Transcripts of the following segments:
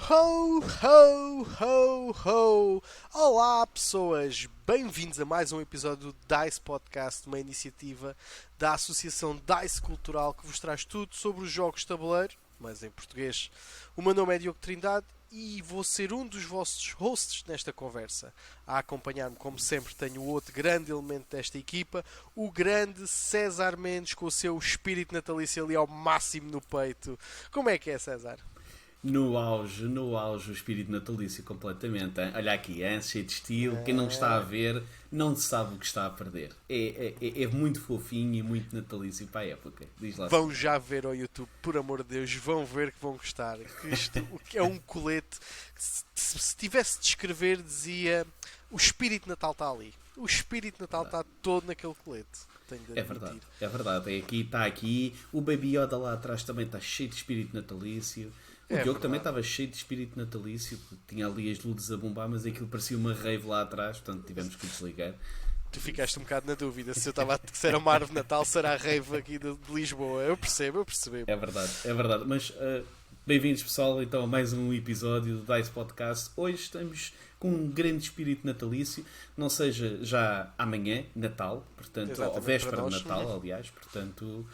Ho, ho, ho, ho! Olá, pessoas! Bem-vindos a mais um episódio do DICE Podcast, uma iniciativa da Associação DICE Cultural que vos traz tudo sobre os jogos de tabuleiro, mas em português. O meu nome é Diogo Trindade e vou ser um dos vossos hosts nesta conversa. A acompanhar-me, como sempre, tenho o outro grande elemento desta equipa, o grande César Mendes, com o seu espírito natalício ali ao máximo no peito. Como é que é, César? No auge, o espírito natalício completamente. Hein? Olha aqui, hein? Cheio de estilo. Quem não está a ver não sabe o que está a perder. É muito fofinho e muito natalício para a época. Diz lá assim. Vão já ver ao YouTube, por amor de Deus, vão ver que vão gostar. Que isto é um colete que se tivesse de descrever dizia o espírito de Natal está ali. O espírito de Natal está todo naquele colete. Tenho de É verdade, admitir. é verdade. Está aqui. O Baby Yoda lá atrás também está cheio de espírito natalício. O É Diogo também verdade. estava cheio de espírito natalício. Tinha ali as luzes a bombar, mas aquilo parecia uma rave lá atrás, portanto tivemos que desligar. Tu ficaste um bocado na dúvida se eu estava se era uma árvore de Natal, se era a rave aqui de Lisboa. Eu percebo, eu percebi. É verdade, é verdade. Mas bem-vindos, pessoal, então a mais um episódio do DICE Podcast. Hoje estamos com um grande espírito natalício, não seja já amanhã, Natal, portanto, ou Exatamente, para véspera de nós. Natal, aliás, portanto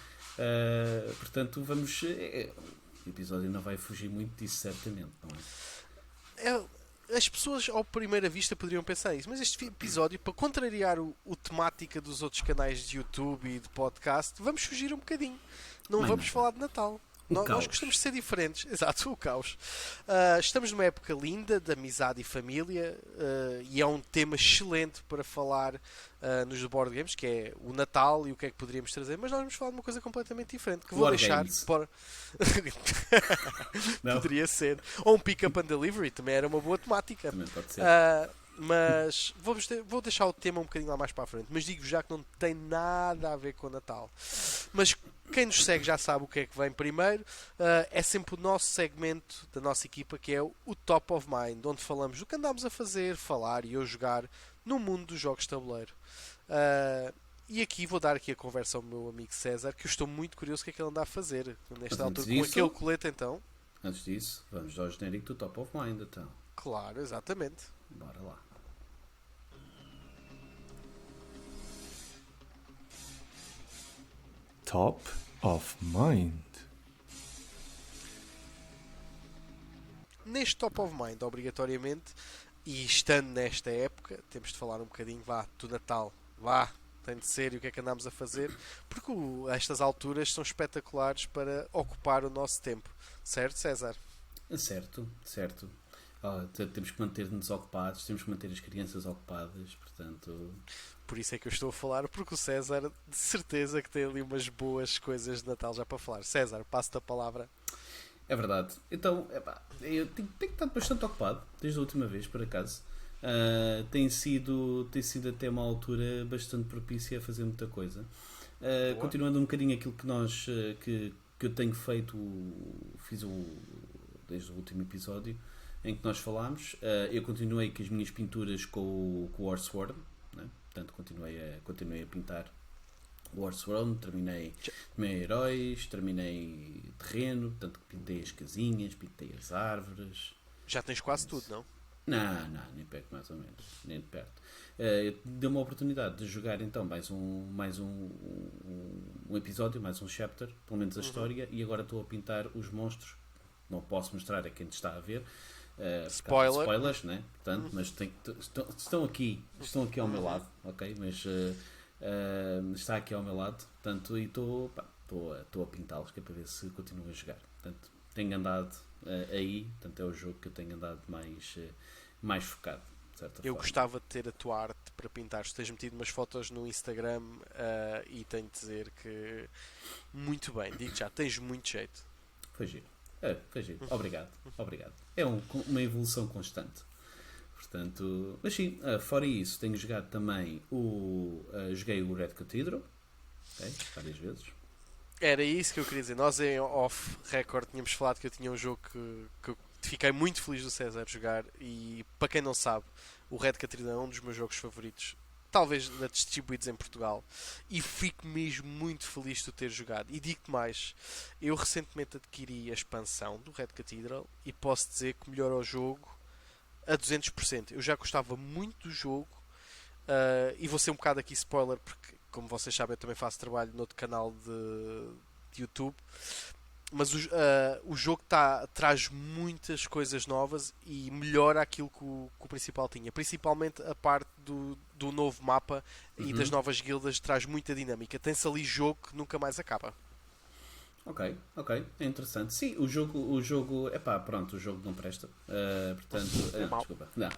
vamos. O episódio não vai fugir muito disso, certamente, não é? As pessoas, ao primeira vista, poderiam pensar isso, mas este episódio, para contrariar o temática dos outros canais de YouTube e de podcast, vamos fugir um bocadinho. Não Mais vamos nada. falar de Natal. O Nós gostamos caos. de ser diferentes. Exato, o caos. Estamos numa época linda de amizade e família e é um tema excelente para falar nos board games, que é o Natal e o que é que poderíamos trazer, mas nós vamos falar de uma coisa completamente diferente, que vou deixar Wargames. para... Não? Poderia ser. Ou um pick-up and delivery, também era uma boa temática. Também pode ser. Mas vou deixar o tema um bocadinho lá mais para a frente. Mas digo já que não tem nada a ver com o Natal. Mas quem nos segue já sabe o que é que vem primeiro. É sempre o nosso segmento da nossa equipa, que é o Top of Mind, onde falamos do que andamos a fazer, falar e eu jogar no mundo dos jogos de tabuleiro. E aqui vou dar aqui a conversa ao meu amigo César, que eu estou muito curioso o que é que ele anda a fazer Mas nesta antes altura, com disso, aquele colete então. vamos ao genérico do Top of Mind, então. Claro, exatamente. Bora lá. Top of Mind. Neste Top of Mind, obrigatoriamente, e estando nesta época, temos de falar um bocadinho, do Natal. Tem de ser e o que é que andamos a fazer, porque estas alturas são espetaculares para ocupar o nosso tempo. Certo, César? Certo, certo. Temos que manter-nos ocupados, temos que manter as crianças ocupadas, portanto. Por isso é que eu estou a falar, porque o César, de certeza que tem ali umas boas coisas de Natal já para falar. César, passo-te a palavra. É verdade. Então, eu tenho estado bastante ocupado, desde a última vez, por acaso. Tem sido até uma altura bastante propícia a fazer muita coisa. Continuando um bocadinho aquilo que que eu tenho feito, desde o último episódio em que nós falámos. Eu continuei com as minhas pinturas com o Horseworm, né? Portanto, continuei a pintar o Horseworm, terminei heróis, terminei terreno, portanto pintei as casinhas, pintei as árvores. Já tens quase tudo, não? Não, nem perto, mais ou menos, nem de perto. Deu uma oportunidade de jogar então mais um episódio, mais um chapter, pelo menos a história, e agora estou a pintar os monstros. Não posso mostrar a quem te está a ver. Spoiler. Spoilers, né? Portanto, mas estão aqui ao meu lado, ok? Mas está aqui ao meu lado, portanto, e estou a pintá-los, que é para ver se continuo a jogar. Portanto, tenho andado aí, portanto, é o jogo que eu tenho andado mais focado, de certa Eu forma. gostava de ter a tua arte para pintar. Tu tens metido umas fotos no Instagram e tenho de dizer que muito bem, digo já, tens muito jeito. Foi giro. Foi giro. Obrigado. Obrigado. É uma evolução constante. Portanto, mas sim, fora isso, tenho jogado também joguei o Red Cathedral, ok? Várias vezes. Era isso que eu queria dizer. Nós em off record tínhamos falado que eu tinha um jogo que eu fiquei muito feliz do César jogar e para quem não sabe, o Red Cathedral é um dos meus jogos favoritos talvez distribuídos em Portugal, e fico mesmo muito feliz de o ter jogado. E digo-te mais, eu recentemente adquiri a expansão do Red Cathedral e posso dizer que melhora o jogo a 200%. Eu já gostava muito do jogo, e vou ser um bocado aqui spoiler, porque, como vocês sabem, eu também faço trabalho no outro canal de YouTube. Mas o jogo traz muitas coisas novas e melhora aquilo que o principal tinha. Principalmente a parte do novo mapa e das novas guildas traz muita dinâmica. Tem-se ali jogo que nunca mais acaba. Ok, ok, é interessante. Sim, epá, pronto, o jogo não presta. Portanto, É mau. desculpa. Não.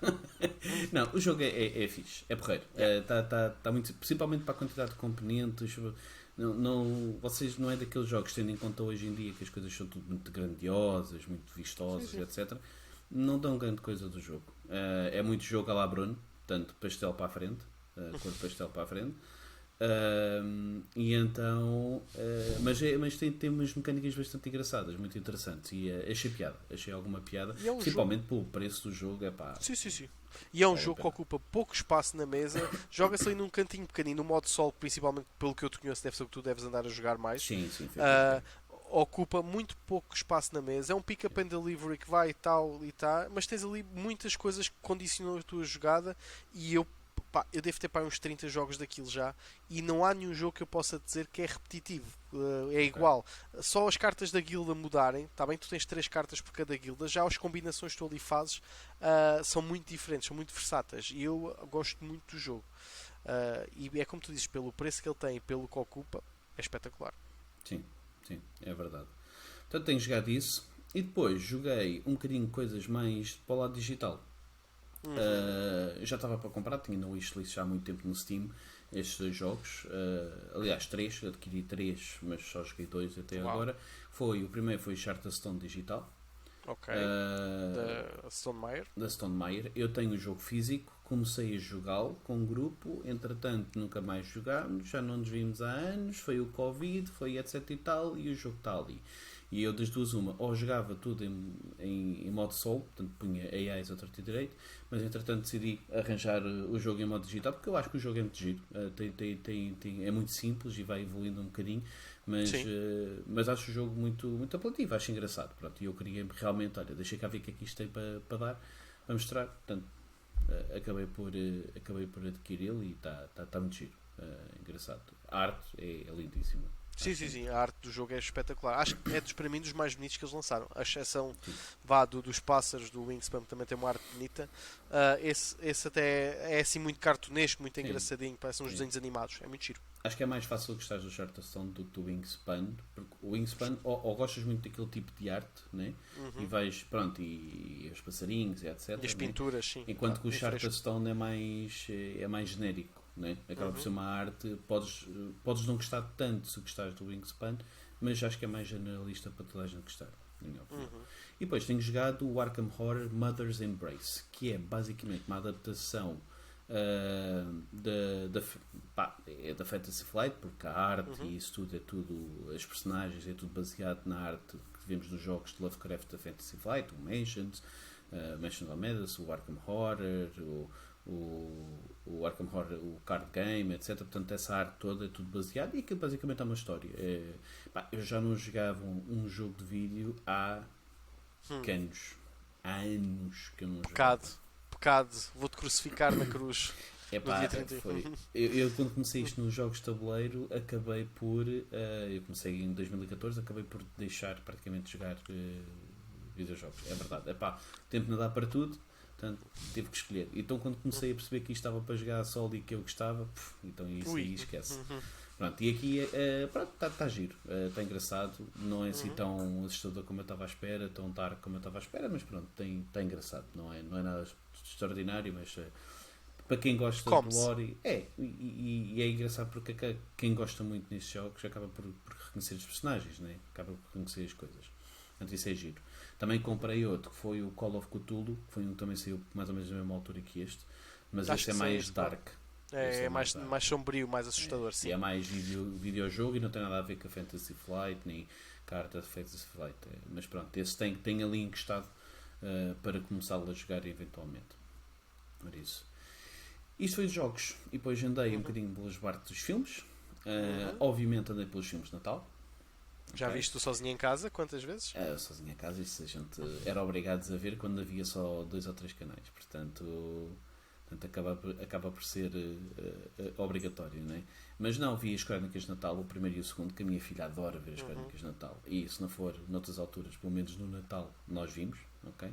Não, o jogo é fixe, é porreiro. Tá muito, principalmente para a quantidade de componentes. Vocês não é daqueles jogos, tendo em conta hoje em dia que as coisas são tudo muito grandiosas, muito vistosas, Sim, sim. etc. Não dão grande coisa do jogo. É muito jogo à la Bruno, portanto, pastel para a frente, cor de pastel para a frente. E então, mas tem umas mecânicas bastante engraçadas, muito interessantes. E achei piada, achei alguma piada, E é um principalmente pelo preço do jogo. É pá, Sim, sim, sim. E é um vale a jogo que pena. ocupa pouco espaço na mesa. Joga-se ali num cantinho pequenino, no modo solo, principalmente pelo que eu te conheço, deve ser o que tu deves andar a jogar mais. Sim, sim, foi o que eu Ah, joguei. ocupa muito pouco espaço na mesa. É um pick-up and delivery que vai e tal e tá, mas tens ali muitas coisas que condicionam a tua jogada. E eu devo ter para uns 30 jogos daquilo já. E não há nenhum jogo que eu possa dizer que é repetitivo. É Ok, igual. Só as cartas da guilda mudarem, tá bem? Tu tens 3 cartas por cada guilda. Já as combinações que tu ali fazes são muito diferentes, são muito versáteis. E eu gosto muito do jogo. E é como tu dizes, pelo preço que ele tem e pelo que ocupa, é espetacular. sim, sim, é verdade. Portanto, tenho jogado isso. E depois joguei um bocadinho de coisas mais para o lado digital. Uhum. Eu já estava para comprar, tinha na wishlist já há muito tempo no Steam estes dois jogos. Aliás, três, adquiri três, mas só joguei dois até Uau. agora. O primeiro foi Charterstone Digital, Ok. uh, Da Stone Meyer. da Stone Meyer. Eu tenho o jogo físico, comecei a jogá-lo com um grupo, entretanto nunca mais jogámos, já não nos vimos há anos, foi o Covid, foi etc e tal, e o jogo está ali. E eu das duas uma, ou jogava tudo em modo solo, portanto punha AIs ao torto e direito, mas entretanto decidi arranjar o jogo em modo digital, porque eu acho que o jogo é muito giro, é muito simples e vai evoluindo um bocadinho, Sim. mas acho o jogo muito, muito apelativo, acho engraçado. Pronto, e eu queria realmente, olha, deixei cá ver o que é que isto tem para dar, para mostrar, portanto acabei por adquiri-lo e está muito giro, engraçado. A arte é lindíssima. Sim, Acho sim, sim. muito. A arte do jogo é espetacular. Acho que é para mim dos mais bonitos que eles lançaram. A exceção Sim. dos pássaros do Wingspan, também tem uma arte bonita. Esse até é assim muito cartunesco, muito Sim, engraçadinho. Parecem uns sim. desenhos animados. É muito giro. Acho que é mais fácil gostar do Charterstone do que do Wingspan, porque o Wingspan ou gostas muito daquele tipo de arte, né? E Uhum. vais, pronto, e os passarinhos e E as etc, né? pinturas, sim. Enquanto que o Bem fresco. Charterstone é mais genérico, né? Acaba por ser Uhum. uma arte, podes não gostar tanto se gostares do Wingspan, mas acho que é mais generalista para toda a gente gostar, na minha opinião. Uhum. E depois tenho jogado o Arkham Horror Mother's Embrace, que é basicamente uma adaptação é da Fantasy Flight, porque a arte Uhum. e isso tudo é tudo, as personagens é tudo baseado na arte que vemos nos jogos de Lovecraft da Fantasy Flight, o Mansions of Madness, o Arkham Horror, o Arkham Horror, o card game, etc. Portanto, essa arte toda é tudo baseado e aquilo basicamente é uma história. Eu já não jogava um jogo de vídeo há Hum. anos. Há anos que eu não jogava. Pecado. Pecado. Vou-te crucificar na cruz no Epá, dia 31. eu quando comecei isto nos jogos de tabuleiro acabei por eu comecei em 2014, acabei por deixar praticamente de jogar videojogos, é verdade. Epá, o tempo não dá para tudo, portanto tive que escolher. Então quando comecei a perceber que isto estava para jogar a solo e que eu gostava, então isso Ui. aí esquece. Uhum. Pronto, e aqui pronto, está giro, está engraçado, não é assim Uhum. tão assustador como eu estava à espera, tão dark como eu estava à espera, mas pronto, está engraçado, não é nada extraordinário, mas para quem gosta de Come-se. lore, e é engraçado porque quem gosta muito nestes jogos acaba por reconhecer os personagens, né? Acaba por reconhecer as coisas. Portanto, isso é giro. Também comprei outro que foi o Call of Cthulhu, que foi um que também saiu mais ou menos na mesma altura que este, mas Acho este é que sei mais esse qual. dark. Este É mais mais, dark. mais sombrio, mais assustador, E sim. é mais videojogo e não tem nada a ver com a Fantasy Flight, nem carta de Fantasy Flight. Mas pronto, esse tem ali encostado para começá-lo a jogar eventualmente. Por isso. Isto foi de jogos. E depois andei um bocadinho pelas partes dos filmes. Obviamente andei pelos filmes de Natal. Já Ok? viste tu sozinho em casa? Quantas vezes? Sozinho em casa, isso a gente era obrigados a ver quando havia só 2 ou 3 canais. Portanto acaba por ser obrigatório, não é? Mas não, vi as Crónicas de Natal, o primeiro e o segundo, que a minha filha adora ver as Crónicas de Natal. E se não for noutras alturas, pelo menos no Natal, nós vimos, ok?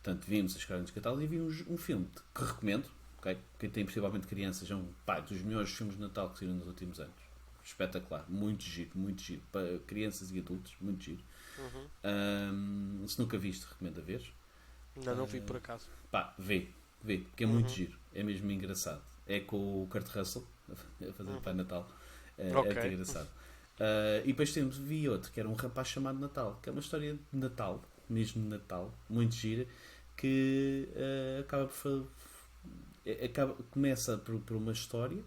Portanto, vimos as Crónicas de Natal e vi um filme que recomendo, ok? Quem tem possivelmente crianças, é dos melhores filmes de Natal que saíram nos últimos anos. Espetacular, muito giro, para crianças e adultos, muito giro. Se nunca viste, recomendo a ver. Não vi por acaso. Vê, porque é muito giro, é mesmo engraçado. É com o Kurt Russell a fazer para Natal, é Ok. muito engraçado. E depois vi outro que era um rapaz chamado Natal, que é uma história de Natal, mesmo de Natal, muito gira, que começa por uma história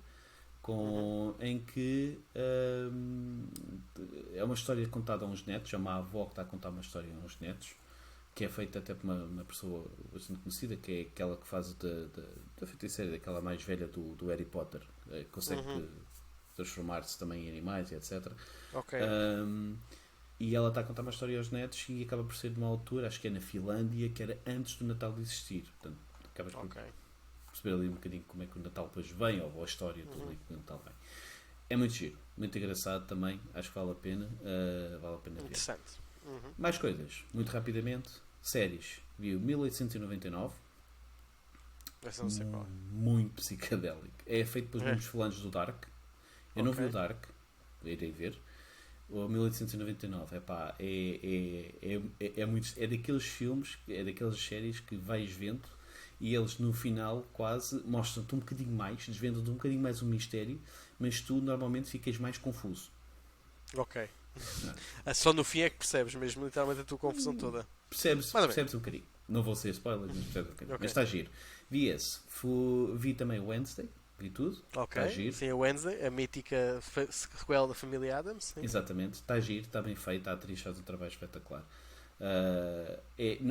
em que é uma história contada a uns netos, é uma avó que está a contar uma história a uns netos, que é feita até por uma pessoa bastante conhecida, que é aquela que faz da feiticeira, daquela mais velha do Harry Potter, consegue transformar-se também em animais e etc. Ok. E ela está a contar uma história aos netos e acaba por ser de uma altura, acho que é na Finlândia, que era antes do Natal existir. Portanto, acabas por perceber ali um bocadinho como é que o Natal depois vem, ou a história toda ali que o Natal vem. É muito giro, muito engraçado também, acho que vale a pena ver. Interessante. Mais coisas, muito rapidamente. Séries, vi o 1899, Essa não sei qual. muito psicadélico. É feito pelos mesmos falantes do Dark. Eu não vi o Dark, irei ver. O 1899, é daqueles filmes, é daquelas séries que vais vendo e eles no final quase mostram-te um bocadinho mais, desvendam-te um bocadinho mais o mistério, mas tu normalmente ficas mais confuso. Ok. Só no fim é que percebes mesmo literalmente a tua confusão toda. Percebes um bocadinho. Não vou ser spoiler, mas percebes um bocadinho. Mas está giro. Vi esse. Vi também o Wednesday. Vi tudo. Ok. Está giro. Sim, a Wednesday, a mítica sequela da família Adams. Sim. Exatamente. Está giro, está bem feito. A atriz faz um trabalho espetacular.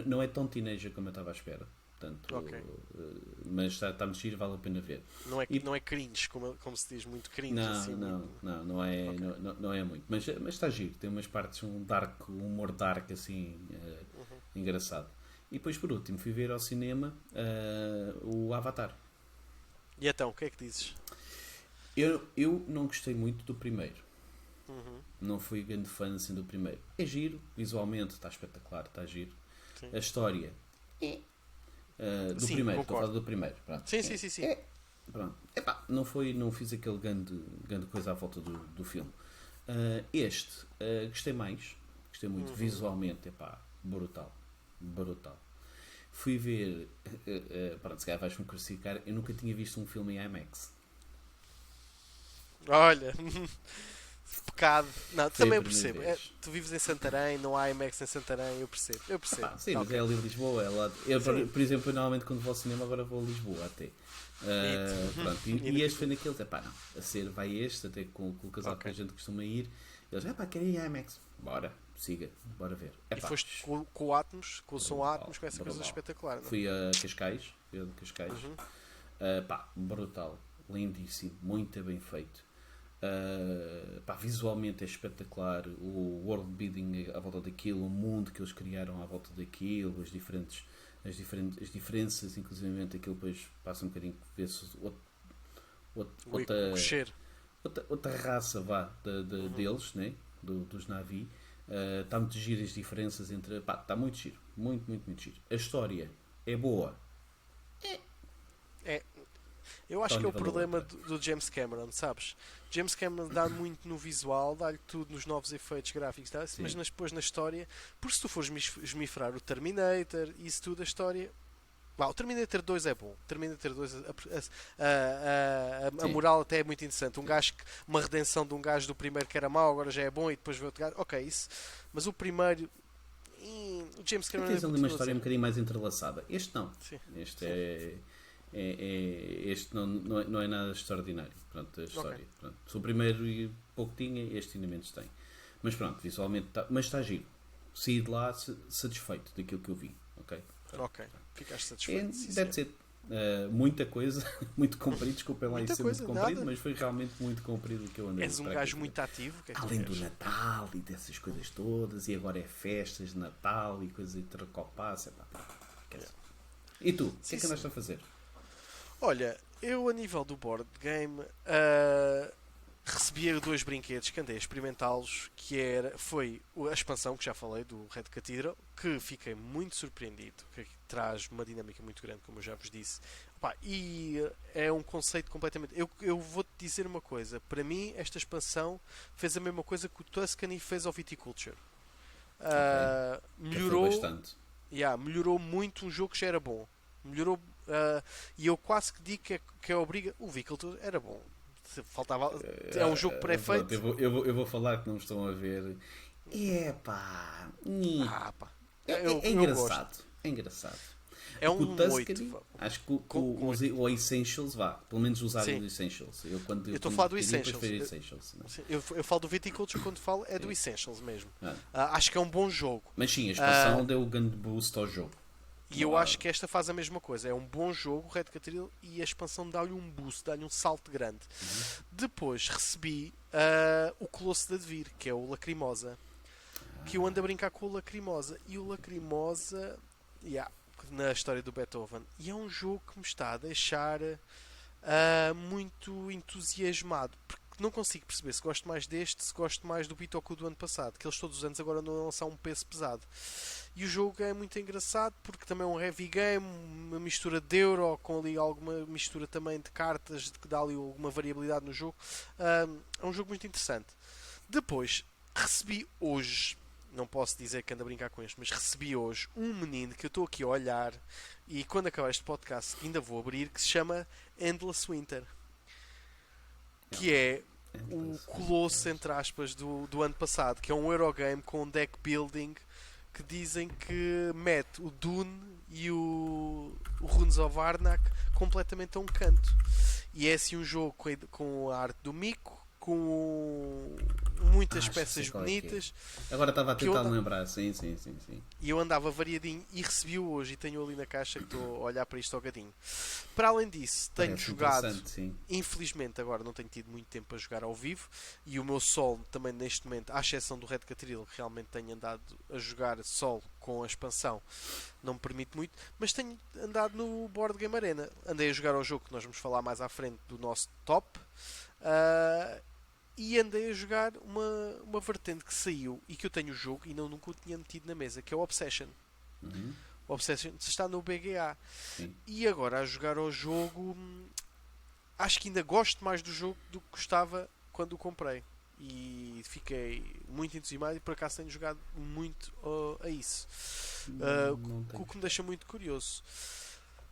Não é tão teenager como eu estava à espera. Portanto, mas está muito giro, vale a pena ver. Não é cringe, como se diz, muito cringe. Não, assim, não é, não é muito. Mas está giro, tem umas partes, um humor dark assim, engraçado. E depois, por último, fui ver ao cinema o Avatar. E então, o que é que dizes? Eu não gostei muito do primeiro. Não fui grande fã assim do primeiro. É giro, visualmente está espetacular, está giro. Sim. A história do Sim, primeiro, concordo. estou a falar do primeiro. Pronto. Sim. Pronto. Não fiz aquele grande coisa à volta do filme. Gostei mais, gostei muito visualmente, brutal. Fui ver, pronto, se calhar vais-me crucificar, eu nunca tinha visto um filme em IMAX. Olha, pecado. Não, Foi também a eu percebo. primeira vez. Tu vives em Santarém, não há IMAX em Santarém, eu percebo. Sim, mas é ali em Lisboa. Por exemplo, eu normalmente quando vou ao cinema agora vou a Lisboa até. Pronto, e este foi naqueles, vai este, até com o casal que a gente costuma ir. Eles, querem ir IMAX. Bora, siga, bora ver. E foste com o Atmos, com o som Atmos, com essa coisa espetacular. Não? Fui a Cascais, brutal, lindíssimo, muito bem feito. Visualmente é espetacular, o world building à volta daquilo, o mundo que eles criaram à volta daquilo, as diferenças, inclusive aquilo depois passa um bocadinho, vê-se outra raça deles, né? Dos Na'vi. Está muito giro as diferenças entre. Está muito giro, muito giro. A história é boa. Eu acho que é o problema do James Cameron, sabes? James Cameron dá muito no visual, dá-lhe tudo nos novos efeitos gráficos, mas depois na história, porque se tu fores esmifrar o Terminator e isso tudo, a história. O Terminator 2 é bom. O Terminator 2, a moral até é muito interessante. Uma redenção de um gajo do primeiro que era mau, agora já é bom e depois vê outro gajo. Ok, isso. Mas o primeiro. O James Cameron. Tens ali uma história um bocadinho mais entrelaçada. Este não. Sim. Este este não é nada extraordinário. Pronto, a história. Pronto. Se o primeiro e pouco tinha, este ainda menos tem. Mas pronto, visualmente mas está giro. Saí de lá satisfeito daquilo que eu vi. Ok. Ok. Ficaste satisfeito. That's it. Muita coisa, muito comprido, desculpem lá Muita isso ser coisa, muito comprido, nada. mas foi realmente muito comprido o que eu andei. És um para gajo aqui. muito ativo. O que é que tu Além do queres? Natal e dessas coisas todas, e agora é festas de Natal e coisas de Tracopassa. E tu, o que Sim, é que andaste a fazer? Olha, eu a nível do board game recebi 2 brinquedos que andei a experimentá-los, foi a expansão que já falei do Red Cathedral, que fiquei muito surpreendido, que traz uma dinâmica muito grande, como eu já vos disse. Pá, e é um conceito completamente. Eu vou-te dizer uma coisa, para mim esta expansão fez a mesma coisa que o Tuscany fez ao Viticulture. Que foi Melhorou, bastante. melhorou muito um jogo que já era bom. Melhorou, e eu quase que digo que obriga. O Viticulture era bom. Faltava, é um jogo Pronto, pré-feito. eu vou falar que não estão a ver. Epá, Pá, é eu gosto. engraçado. É engraçado. É O um Tuscany, 8. acho que Com o Essentials vá. Pelo menos usar Sim. o Essentials. Eu estou a falar do adquiri, depois Essentials. foi o Essentials, não é? Eu falo do Viticulture quando falo, é do Essentials mesmo. Ah. Acho que é um bom jogo. Mas sim, a expansão deu o grande boost ao jogo. E eu acho que esta faz a mesma coisa. É um bom jogo, Red Cathedral, e a expansão dá-lhe um boost, dá-lhe um salto grande. Depois recebi o Colosso de Advir, que é o Lacrimosa. Que eu ando a brincar com o Lacrimosa. E o Lacrimosa, na história do Beethoven. E é um jogo que me está a deixar muito entusiasmado. Porque não consigo perceber se gosto mais deste, se gosto mais do Bitoku do ano passado. Que eles todos os anos agora andam a lançar um peso pesado. E o jogo é muito engraçado porque também é um heavy game, uma mistura de euro com ali alguma mistura também de cartas que dá ali alguma variabilidade no jogo. É um jogo muito interessante. Depois recebi hoje, não posso dizer que ando a brincar com isto, mas recebi hoje um menino que eu estou aqui a olhar e quando acabar este podcast ainda vou abrir, que se chama Endless Winter, que é o colosso entre aspas do ano passado, que é um Eurogame com deck building que dizem que mete o Dune e o Runes of Arnak completamente a um canto. E é assim um jogo com a arte do Mico, com muitas peças bonitas. Agora estava a tentar lembrar, sim. E eu andava variadinho e recebi-o hoje e tenho ali na caixa que estou a olhar para isto ao gadinho. Para além disso, tenho jogado, infelizmente agora não tenho tido muito tempo para jogar ao vivo, e o meu solo também neste momento, à exceção do Red Cathedral, que realmente tenho andado a jogar solo com a expansão, não me permite muito, mas tenho andado no Board Game Arena. Andei a jogar ao jogo que nós vamos falar mais à frente do nosso top. E andei a jogar uma vertente que saiu e que eu tenho o jogo e nunca o tinha metido na mesa, que é o Obsession. O Obsession está no BGA. Sim. E agora a jogar ao jogo, acho que ainda gosto mais do jogo do que gostava quando o comprei. E fiquei muito entusiasmado e por acaso tenho jogado muito a isso. O que me deixa muito curioso.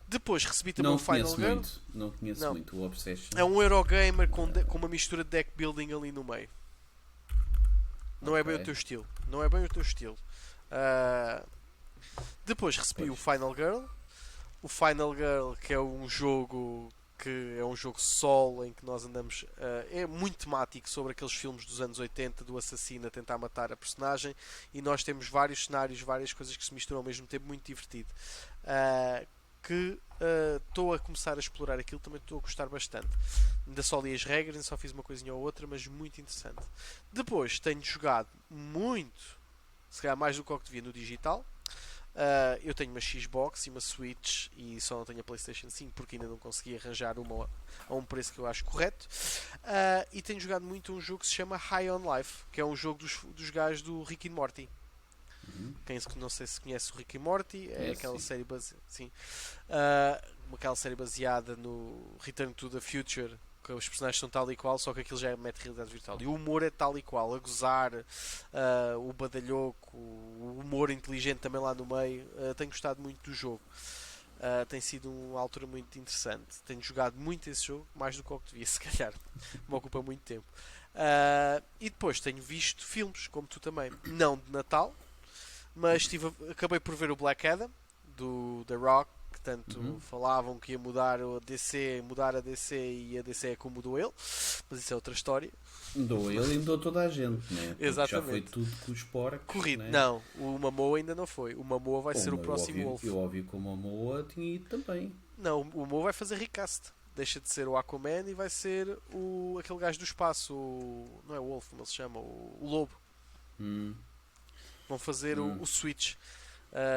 Depois recebi também o Final Girl. Não conheço muito o Obsession. É um Eurogamer com uma mistura de deck building ali no meio. Não é bem o teu estilo. Não é bem o teu estilo. Depois recebi o Final Girl. O Final Girl, que é um jogo solo em que nós andamos. É muito temático sobre aqueles filmes dos anos 80 do assassino a tentar matar a personagem. E nós temos vários cenários, várias coisas que se misturam ao mesmo tempo, muito divertido. Que estou a começar a explorar aquilo, também estou a gostar bastante. Ainda só li as regras, ainda só fiz uma coisinha ou outra, mas muito interessante. Depois tenho jogado muito, se calhar mais do que o que devia, no digital. Eu tenho uma Xbox e uma Switch e só não tenho a PlayStation 5 porque ainda não consegui arranjar uma a um preço que eu acho correto. E tenho jogado muito um jogo que se chama High on Life, que é um jogo dos gajos do Rick and Morty. Quem não sei se conhece o Rick and Morty, é aquela série aquela série baseada no Return to the Future, que os personagens são tal e qual, só que aquilo já é mete realidade virtual. E o humor é tal e qual, a gozar, o badalhoco, o humor inteligente também lá no meio. Tenho gostado muito do jogo. Tem sido uma altura muito interessante. Tenho jogado muito esse jogo, mais do que o que devia, se calhar. Me ocupa muito tempo. E depois tenho visto filmes, como tu também. Não de Natal, mas acabei por ver o Black Adam do The Rock, que tanto falavam que ia mudar a DC e a DC é como mudou ele, mas isso é outra história. Mudou ele e mudou toda a gente, né? Exatamente. Já foi tudo com os porcos. Corrido, né? Não, o Momoa ainda não foi. O Momoa vai ser o próximo Wolf. Eu ouvi que o Momoa tinha ido também. Não, o Mo vai fazer recast. Deixa de ser o Aquaman e vai ser aquele gajo do espaço. Não é o Wolf, como ele se chama? O Lobo. Hum, Vão fazer o switch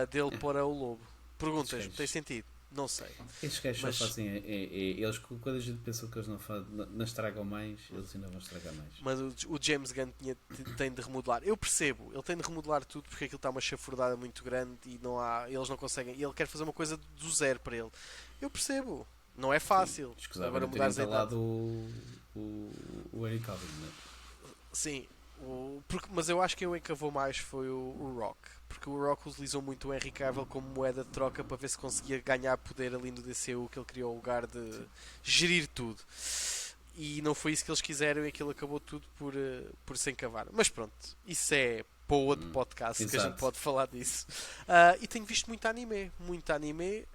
dele para o Lobo. Perguntas-me, tem sentido? Não sei. estes gajos Mas- só fazem. Eles, quando a gente pensa que eles não estragam mais, eles ainda vão estragar mais. Mas o James Gunn tem de remodelar. Eu percebo, ele tem de remodelar tudo porque aquilo está uma chafurdada muito grande e não há, eles não conseguem. E ele quer fazer uma coisa do zero para ele. Eu percebo, não é fácil. Escusava Agora de mudar terem a idade. instalado o Henry Cavill, não é? Sim, mas eu acho que eu encavou mais foi o Rock. Porque o Rock utilizou muito o Henry Cavill como moeda de troca para ver se conseguia ganhar poder ali no DCU, que ele criou o lugar de gerir tudo. E não foi isso que eles quiseram e aquilo acabou tudo por se encavar. Mas pronto, isso é para o outro podcast que a exato. gente pode falar disso. E tenho visto muito anime, muito anime.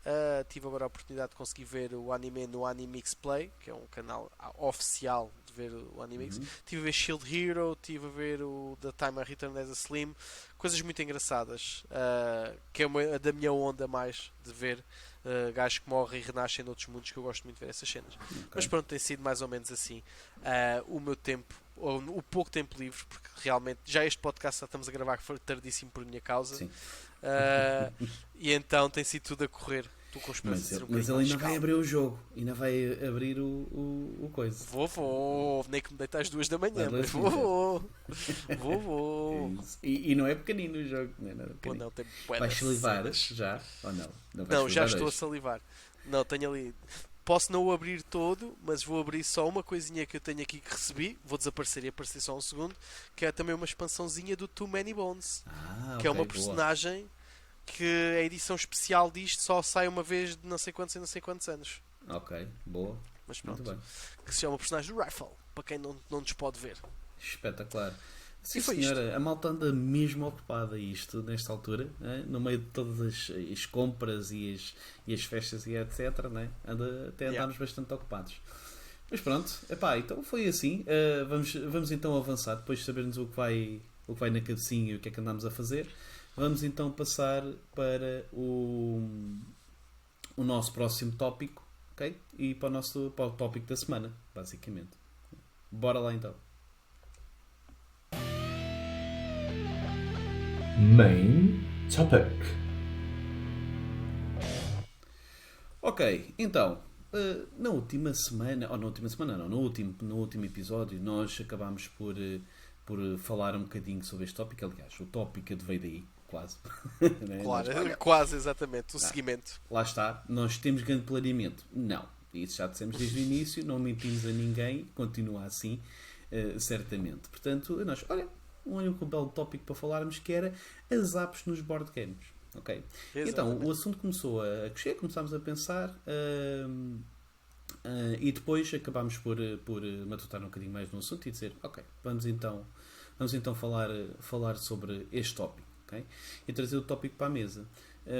Tive agora a oportunidade de conseguir ver o anime no Animix Play, que é um canal oficial de ver o Animix. Estive a ver Shield Hero, estive a ver o The Time I Return as a Slim, coisas muito engraçadas, que é uma da minha onda mais de ver gajos que morrem e renascem noutros mundos, que eu gosto muito de ver essas cenas. Mas pronto, tem sido mais ou menos assim o meu tempo, ou o pouco tempo livre, porque realmente já este podcast já estamos a gravar que foi tardíssimo por minha causa. Sim. E então tem sido tudo a correr. Estou com esperança de ser um Mas bocadinho ele mais ainda vai calmo. abrir o jogo, ainda vai abrir o coisa. Vou, nem que me deite às 2 da manhã, Vai mas lá, vou. É isso. E não é pequenino o jogo, não é nada Pô, pequenino. não, tem bué Vais de salivar cenas. já ou não? Não, vais Não, já salivar estou a hoje. salivar. Não, tenho ali. Posso não o abrir todo, mas vou abrir só uma coisinha que eu tenho aqui que recebi. Vou desaparecer e aparecer só um segundo. Que é também uma expansãozinha do Too Many Bones. Que é Ok, uma boa. personagem que a edição especial disto só sai uma vez de não sei quantos e não sei quantos anos. Ok, boa. Mas Muito pronto. bem. Que se chama personagem do Rifle. Para quem não nos pode ver. Espetacular. Sim, E foi senhora, a malta anda mesmo ocupada isto nesta altura, né? No meio de todas as compras e as festas e etc. Né? Até andámos bastante ocupados. Mas pronto, epá, então foi assim. Vamos então avançar, depois de sabermos o que vai na cabecinha e o que é que andamos a fazer. Vamos então passar para o nosso próximo tópico, ok? E para o tópico da semana, basicamente. Bora lá então. Main topic. Ok, então, na última semana, ou na última semana não, no último episódio, nós acabámos por falar um bocadinho sobre este tópico. Aliás, o tópico veio daí, quase. Né? Claro, Olha, quase exatamente. O seguimento. lá está, nós temos grande planeamento. Não, isso já dissemos desde o início, não mentimos a ninguém, continua assim, certamente. Portanto, nós, olha, um único belo tópico para falarmos que era as apps nos board games. Ok? Então, Exatamente. o assunto começou a crescer, começámos a pensar e depois acabámos por matutar um bocadinho mais no assunto e dizer, ok, vamos então falar sobre este tópico, ok? E trazer o tópico para a mesa.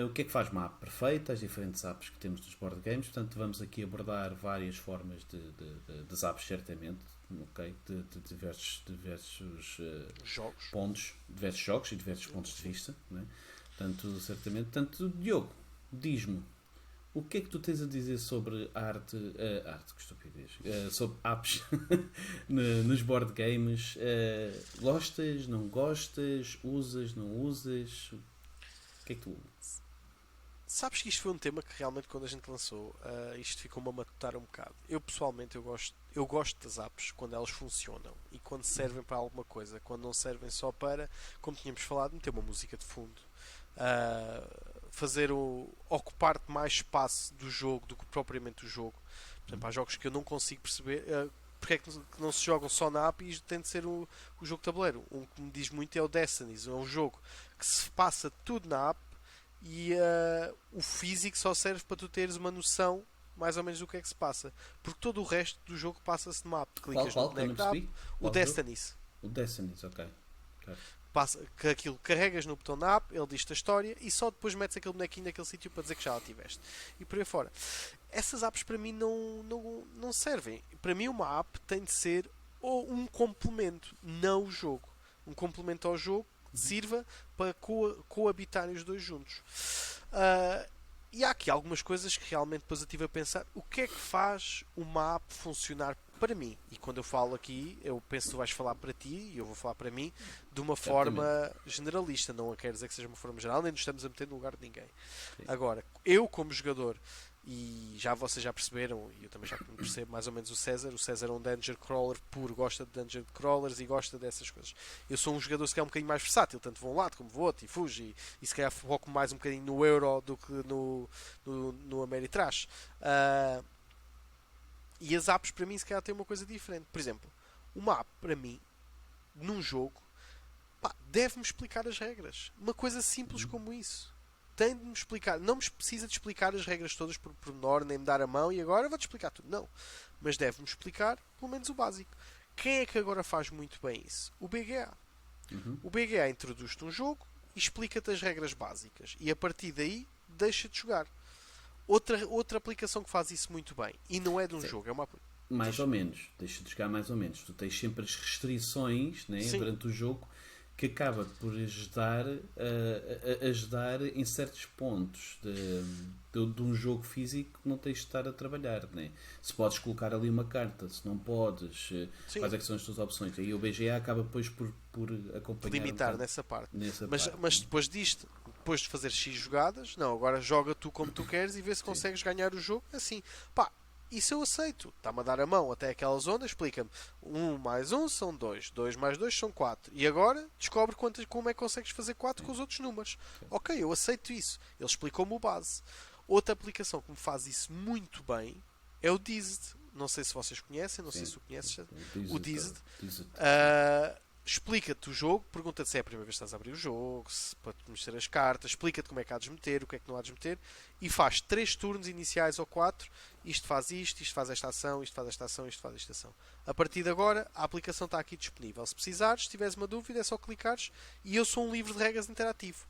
O que é que faz uma app perfeita, as diferentes apps que temos dos board games. Portanto, vamos aqui abordar várias formas de apps, certamente, ok? De diversos Jogos. pontos, diversos jogos e diversos pontos de vista, não é? Portanto, certamente. Portanto, Diogo, diz-me, o que é que tu tens a dizer sobre que estupidez, sobre apps nos board games? Gostas, não gostas, usas, não usas? O que é que tu... Sabes que isto foi um tema que realmente quando a gente lançou isto ficou-me a matutar um bocado. Eu pessoalmente eu gosto das apps quando elas funcionam e quando servem para alguma coisa, quando não servem só para, como tínhamos falado, meter uma música de fundo, ocupar-te mais espaço do jogo do que propriamente o jogo. Por exemplo, há jogos que eu não consigo perceber porque é que não se jogam só na app e isto tem de ser o jogo de tabuleiro. Um que me diz muito é o Destiny, é um jogo que se passa tudo na app e o físico só serve para tu teres uma noção mais ou menos do que é que se passa, porque todo o resto do jogo passa-se numa app. Clicas Qual? no Que eu não boneco da app, percebi? o Qual Destiny. O Destiny, ok. Passa, que aquilo carregas no botão da app, ele diz-te a história e só depois metes aquele bonequinho naquele sítio para dizer que já lá tiveste. E por aí fora. Essas apps para mim não servem. Para mim uma app tem de ser ou um complemento, não o jogo. Um complemento ao jogo que sirva para coabitarem os dois juntos. E há aqui algumas coisas que realmente depois eu estive a pensar o que é que faz uma app funcionar para mim. E quando eu falo aqui, eu penso que tu vais falar para ti e eu vou falar para mim de uma forma generalista. Não quer dizer que seja uma forma geral, nem nos estamos a meter no lugar de ninguém. Sim. Agora, eu como jogador, e já vocês já perceberam, e eu também já percebo mais ou menos o César é um dungeon crawler puro, gosta de dungeon crawlers e gosta dessas coisas. Eu sou um jogador se calhar um bocadinho mais versátil, tanto vou um lado como vou outro e fujo, e se calhar foco mais um bocadinho no Euro do que no Ameritrash. E as apps para mim se calhar têm uma coisa diferente. Por exemplo, uma app para mim, num jogo, pá, deve-me explicar as regras. Uma coisa simples como isso. Tem de me explicar. Não me precisa de explicar as regras todas por pormenor, nem me dar a mão e agora vou-te explicar tudo. Não. Mas deve-me explicar pelo menos o básico. Quem é que agora faz muito bem isso? O BGA. O BGA introduz-te um jogo e explica-te as regras básicas. E a partir daí deixa-te jogar. Outra aplicação que faz isso muito bem. E não é de um jogo, é uma Mais ou menos. Deixa-te jogar mais ou menos. Tu tens sempre as restrições, né, durante o jogo, que acaba por ajudar em certos pontos de um jogo físico que não tens de estar a trabalhar, né? Se podes colocar ali uma carta, se não podes, quais é que são as tuas opções. Aí o BGA acaba depois por acompanhar limitar nessa parte. Mas depois disto, depois de fazer X jogadas, não, agora joga tu como tu queres e vê se consegues ganhar o jogo assim. Pá, isso eu aceito. Está-me a dar a mão até aquela zona, explica-me. 1 mais 1 são 2, 2 mais 2 são 4. E agora descobre como é que consegues fazer 4 com os outros números. Ok, eu aceito isso. Ele explicou-me o base. Outra aplicação que me faz isso muito bem é o Dized. Não sei se vocês conhecem, não sei se tu conheces. O Dized. Explica-te o jogo, pergunta-te se é a primeira vez que estás a abrir o jogo, para te mexer as cartas, explica-te como é que há de meter, o que é que não há de meter, e faz 3 turnos iniciais ou 4, isto faz esta ação, isto faz esta ação, isto faz esta ação. A partir de agora, a aplicação está aqui disponível. Se precisares, se tiveres uma dúvida, é só clicares, e eu sou um livro de regras interativo.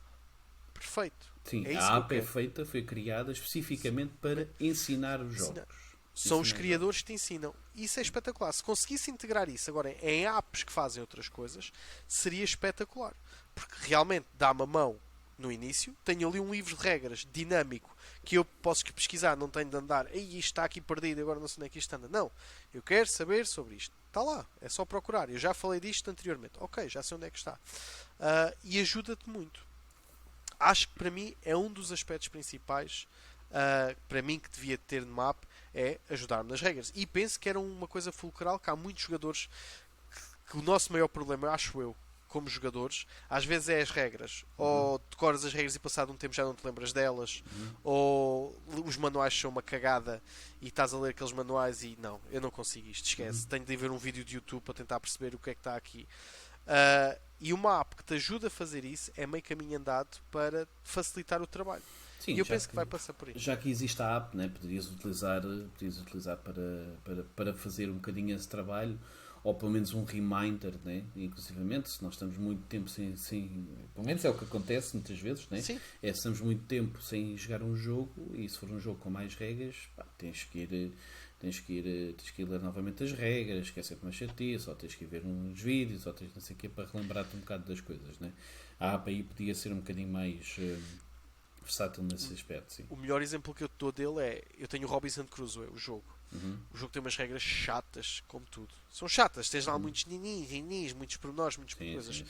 Perfeito. Sim, é isso a app foi criada especificamente para ensinar os jogos. São os criadores que te ensinam. Isso é espetacular. Se conseguisse integrar isso agora em apps que fazem outras coisas, seria espetacular. Porque realmente dá-me a mão no início. Tenho ali um livro de regras dinâmico que eu posso pesquisar, não tenho de andar. Ei, isto está aqui perdido, agora não sei onde é que isto anda. Não. Eu quero saber sobre isto. Está lá. É só procurar. Eu já falei disto anteriormente. Ok, já sei onde é que está. E ajuda-te muito. Acho que para mim é um dos aspectos principais para mim que devia ter numa app é ajudar-me nas regras. E penso que era uma coisa fulcral, que há muitos jogadores que o nosso maior problema, acho eu, como jogadores, às vezes é as regras. Ou decoras as regras e passado um tempo já não te lembras delas, ou os manuais são uma cagada e estás a ler aqueles manuais e não, eu não consigo isto, esquece. Tenho de ver um vídeo de YouTube para tentar perceber o que é que está aqui. E uma app que te ajuda a fazer isso é meio caminho andado para facilitar o trabalho. Sim, e eu penso que vai passar por aí. Já que existe a app, né, poderias utilizar para fazer um bocadinho esse trabalho, ou pelo menos um reminder, né? Inclusivamente, se nós estamos muito tempo sem pelo menos é o que acontece muitas vezes, né? Sim. Se estamos muito tempo sem jogar um jogo, e se for um jogo com mais regras, pá, tens que ir ler novamente as regras, que é sempre uma chatice, ou tens que ir ver uns vídeos, ou tens não sei o quê, para relembrar-te um bocado das coisas, né? A app aí podia ser um bocadinho mais versátil nesse aspecto, sim. O melhor exemplo que eu te dou dele é, eu tenho o Robinson Crusoe, o jogo. O jogo tem umas regras chatas, como tudo. São chatas, tens lá muitos ninis, muitos pormenores, muitas coisas. Sim.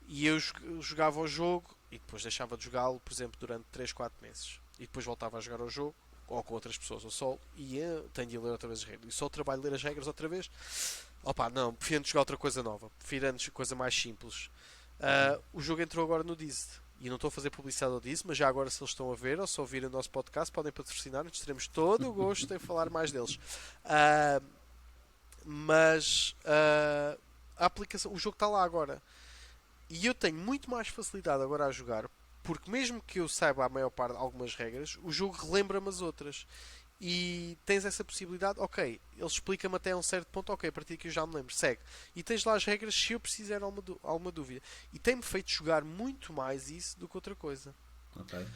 E eu jogava o jogo e depois deixava de jogá-lo, por exemplo, durante 3, 4 meses. E depois voltava a jogar o jogo, ou com outras pessoas, ou só, e eu tenho de ler outra vez as regras. E só o trabalho de ler as regras outra vez. Opa, não, prefiro antes jogar outra coisa nova. Prefiro antes coisa mais simples. O jogo entrou agora no Dized. E não estou a fazer publicidade ao Dized, mas já agora se eles estão a ver ou se ouvirem o nosso podcast, podem patrocinar-nos. Teremos todo o gosto em falar mais deles. Mas a aplicação, o jogo está lá agora. E eu tenho muito mais facilidade agora a jogar, porque mesmo que eu saiba a maior parte de algumas regras, o jogo relembra-me as outras. E tens essa possibilidade, ok, ele explica-me até a um certo ponto, ok, a partir daqui eu já me lembro, segue. E tens lá as regras se eu precisar alguma dúvida. E tem-me feito jogar muito mais isso do que outra coisa. Ok.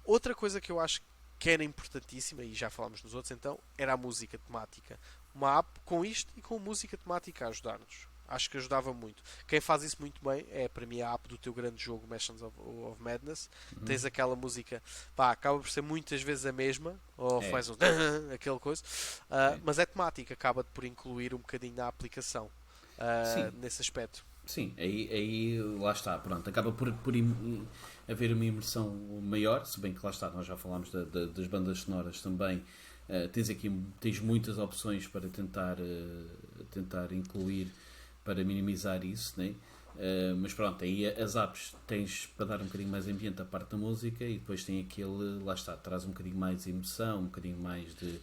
Outra coisa que eu acho que era importantíssima, e já falámos nos outros então, era a música temática. Uma app com isto e com música temática a ajudar-nos. Acho que ajudava muito. Quem faz isso muito bem é, para mim, a app do teu grande jogo, Mansions of Madness. Tens aquela música, pá, acaba por ser muitas vezes a mesma, ou É, faz um aquele coisa, é. mas é temática, acaba por incluir um bocadinho na aplicação, Sim, nesse aspecto. sim, aí lá está, pronto, acaba por haver uma imersão maior, se bem que lá está, nós já falámos das bandas sonoras também. Tens muitas opções para tentar incluir, para minimizar isso, né? Mas pronto, aí as apps tens para dar um bocadinho mais ambiente à parte da música, e depois tem aquele, lá está, traz um bocadinho mais de emoção, um bocadinho mais de